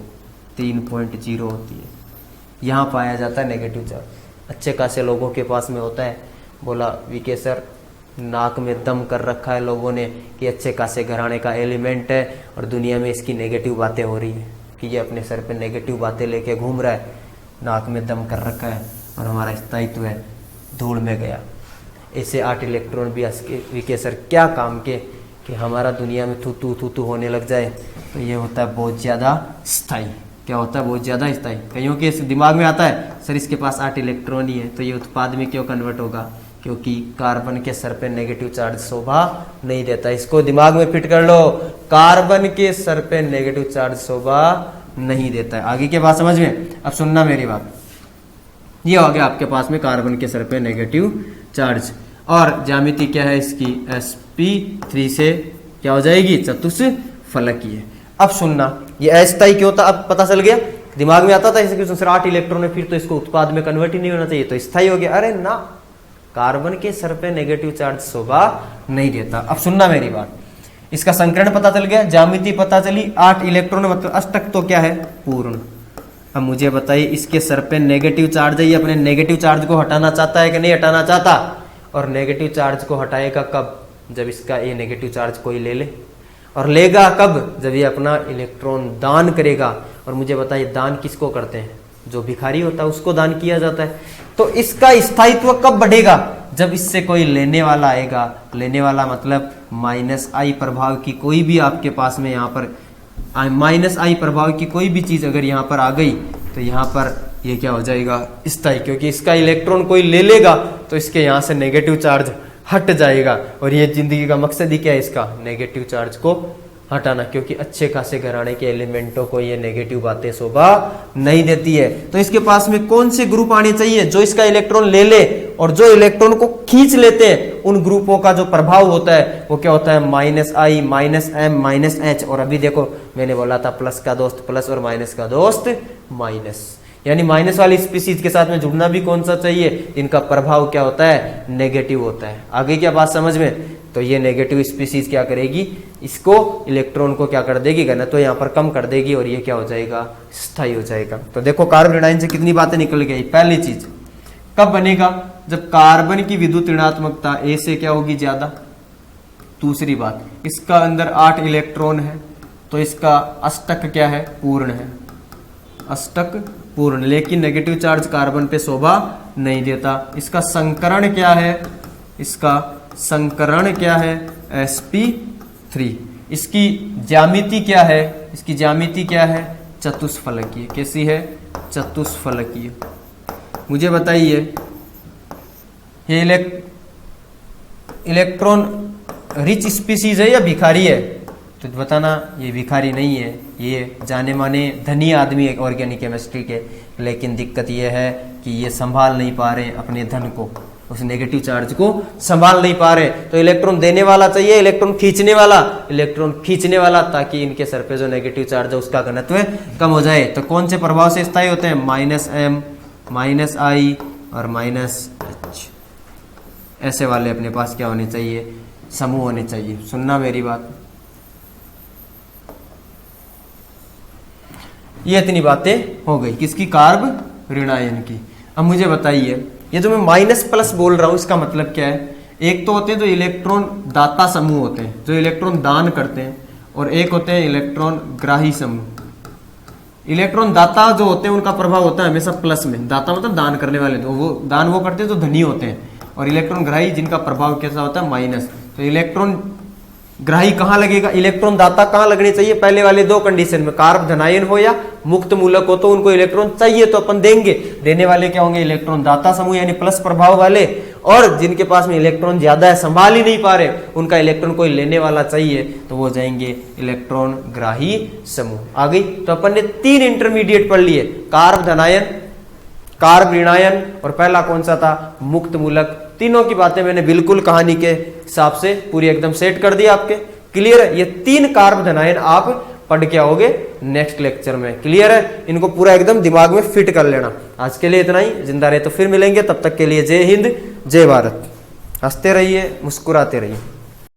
[SPEAKER 1] 3.0 होती है। यहाँ पाया जाता है नेगेटिव चार्ज, अच्छे खासे लोगों के पास में होता है। बोला वीके सर नाक में दम कर रखा है लोगों ने कि अच्छे खासे घराने का एलिमेंट है और दुनिया में इसकी नेगेटिव बातें हो रही है कि ये अपने सर पे नेगेटिव बातें लेके घूम रहा है, नाक में दम कर रखा है और हमारा स्थायित्व है धूल में गया। ऐसे 8 इलेक्ट्रॉन भी वीके सर क्या काम के कि हमारा दुनिया में थू होने लग जाए। तो ये होता है बहुत ज़्यादा स्थायी। क्या होता है, बहुत ज़्यादा स्थायी। कईयों के दिमाग में आता है सर इसके पास 8 इलेक्ट्रॉन ही है तो ये उत्पाद में क्यों कन्वर्ट होगा, क्योंकि कार्बन के सर पे नेगेटिव चार्ज शोभा नहीं देता। इसको दिमाग में फिट कर लो, कार्बन के सर पे नेगेटिव चार्ज शोभा नहीं देता है। आगे की बात समझ में। अब सुनना मेरी बात, ये हो गया आपके पास में कार्बन के सर पे नेगेटिव चार्ज और ज्यामिति क्या है इसकी, sp3 से क्या हो जाएगी, चतुष्फलकीय। अब सुनना, ये अस्थायी क्यों था, अब पता चल गया। दिमाग में आता था जैसे कि 8 इलेक्ट्रॉन है फिर तो इसको उत्पाद में कन्वर्ट ही नहीं होना चाहिए, तो स्थायी हो गया। अरे ना, कार्बन के सर पे नेगेटिव चार्ज शोभा नहीं देता। अब सुनना मेरी बात, इसका संकरण पता चल गया, ज्यामिति पता चली, 8 इलेक्ट्रॉन मतलब अष्टक तो क्या है, पूर्ण। अब मुझे बताइए इसके सर पे नेगेटिव चार्ज है, ये अपने नेगेटिव चार्ज को हटाना चाहता है कि नहीं हटाना चाहता। और नेगेटिव चार्ज को हटाएगा कब, जब इसका ये नेगेटिव चार्ज कोई ले ले। और लेगा कब, जब ये अपना इलेक्ट्रॉन दान करेगा। और मुझे बताइए दान किसको करते हैं, जो भिखारी होता है उसको दान किया जाता है। तो इसका स्थायित्व कब बढ़ेगा, जब इससे कोई लेने वाला आएगा। लेने वाला मतलब -I प्रभाव की कोई भी आपके पास में यहाँ पर -I प्रभाव की कोई भी चीज अगर यहाँ पर आ गई तो यहाँ पर ये क्या हो जाएगा, स्थायी। क्योंकि इसका इलेक्ट्रॉन कोई ले लेगा तो इसके यहाँ से नेगेटिव चार्ज हट जाएगा। और ये जिंदगी का मकसद ही क्या है इसका, नेगेटिव चार्ज को हटाना। क्योंकि अच्छे खासे घराने के एलिमेंटों को ये नेगेटिव बातें शोभा नहीं देती है। तो इसके पास में कौन से ग्रुप आने चाहिए, जो इसका इलेक्ट्रॉन ले ले और जो इलेक्ट्रॉन को खींच लेते हैं उन ग्रुपों का जो प्रभाव होता है वो क्या होता है, -I -M -H। और अभी देखो मैंने बोला था प्लस का दोस्त प्लस और माइनस का दोस्त माइनस, यानी माइनस वाली स्पीसीज के साथ में जुड़ना भी कौन सा चाहिए, इनका प्रभाव क्या होता है, नेगेटिव होता है। आगे क्या बात समझ में, तो ये नेगेटिव स्पीसीज क्या करेगी, इसको इलेक्ट्रॉन को क्या कर देगी, घनत्व तो यहाँ पर कम कर देगी और ये क्या हो जाएगा, स्थायी हो जाएगा। तो देखो कार्बन ऋणायन से कितनी बातें निकल गई। पहली चीज कब बनेगा, जब कार्बन की विद्युत ऋणात्मकता A से क्या होगी, ज्यादा। दूसरी बात, इसका अंदर 8 इलेक्ट्रॉन है तो इसका अष्टक क्या है, पूर्ण है, अष्टक पूर्ण, लेकिन नेगेटिव चार्ज कार्बन पे शोभा नहीं देता। इसका संकरण क्या है, इसका संकरण क्या है, sp3। इसकी ज्यामिति क्या है, इसकी ज्यामिति क्या है, चतुष्फलकीय। कैसी है, चतुष्फलकीय। मुझे बताइए ये इलेक्ट्रॉन रिच स्पीसीज है या भिखारी है, तो बताना ये भिखारी नहीं है, ये जाने माने धनी आदमी है ऑर्गेनिक केमिस्ट्री के, लेकिन दिक्कत ये है कि ये संभाल नहीं पा रहे अपने धन को, उस नेगेटिव चार्ज को संभाल नहीं पा रहे। तो इलेक्ट्रॉन देने वाला चाहिए, इलेक्ट्रॉन खींचने वाला, ताकि इनके सर पे जो नेगेटिव चार्ज है उसका घनत्व कम हो जाए। तो कौन से प्रभाव से स्थायी होते हैं, -M -I और -H। ऐसे वाले अपने पास क्या होने चाहिए, समूह होने चाहिए। सुनना मेरी बात, ये इतनी बातें हो गई किसकी, कार्ब ऋणायन की। अब मुझे बताइए ये जो मैं माइनस प्लस बोल रहा हूं इसका मतलब क्या है। एक तो होते हैं जो इलेक्ट्रॉन दाता समूह होते हैं, जो इलेक्ट्रॉन दान करते हैं, और एक होते हैं इलेक्ट्रॉन ग्राही समूह। इलेक्ट्रॉन दाता जो होते हैं उनका प्रभाव होता है हमेशा प्लस में, दाता मतलब दान करने वाले, तो वो दान वो करते हैं जो धनी होते हैं, और इलेक्ट्रॉन ग्राही जिनका प्रभाव कैसा होता है, माइनस। तो इलेक्ट्रॉन ग्राही कहाँ लगेगा, इलेक्ट्रॉन दाता कहाँ लगने चाहिए, पहले वाले दो कंडीशन में, कार्ब धनायन हो या मुक्त मूलक हो, तो उनको इलेक्ट्रॉन चाहिए तो अपन देंगे। देने वाले क्या होंगे, इलेक्ट्रॉन दाता समूह यानी प्लस प्रभाव वाले, और जिनके पास में इलेक्ट्रॉन ज्यादा है, संभाल ही नहीं पा रहे, उनका इलेक्ट्रॉन कोई लेने वाला चाहिए, तो वो जाएंगे इलेक्ट्रॉन ग्राही समूह। आ गई। तो अपन ने 3 इंटरमीडिएट पढ़ लिए, कार्ब धनायन, कार्ब ऋणायन, और पहला कौन सा था, मुक्त मूलक। तीनों की बातें मैंने बिल्कुल कहानी के हिसाब से पूरी एकदम सेट कर दिया आपके। क्लियर है, ये 3 कार्ब धनायन आप पढ़ के आओगे नेक्स्ट लेक्चर में। क्लियर है, इनको पूरा एकदम दिमाग में फिट कर लेना। आज के लिए इतना ही, जिंदा रहे तो फिर मिलेंगे, तब तक के लिए जय हिंद जय भारत। हंसते रहिए, मुस्कुराते रहिए।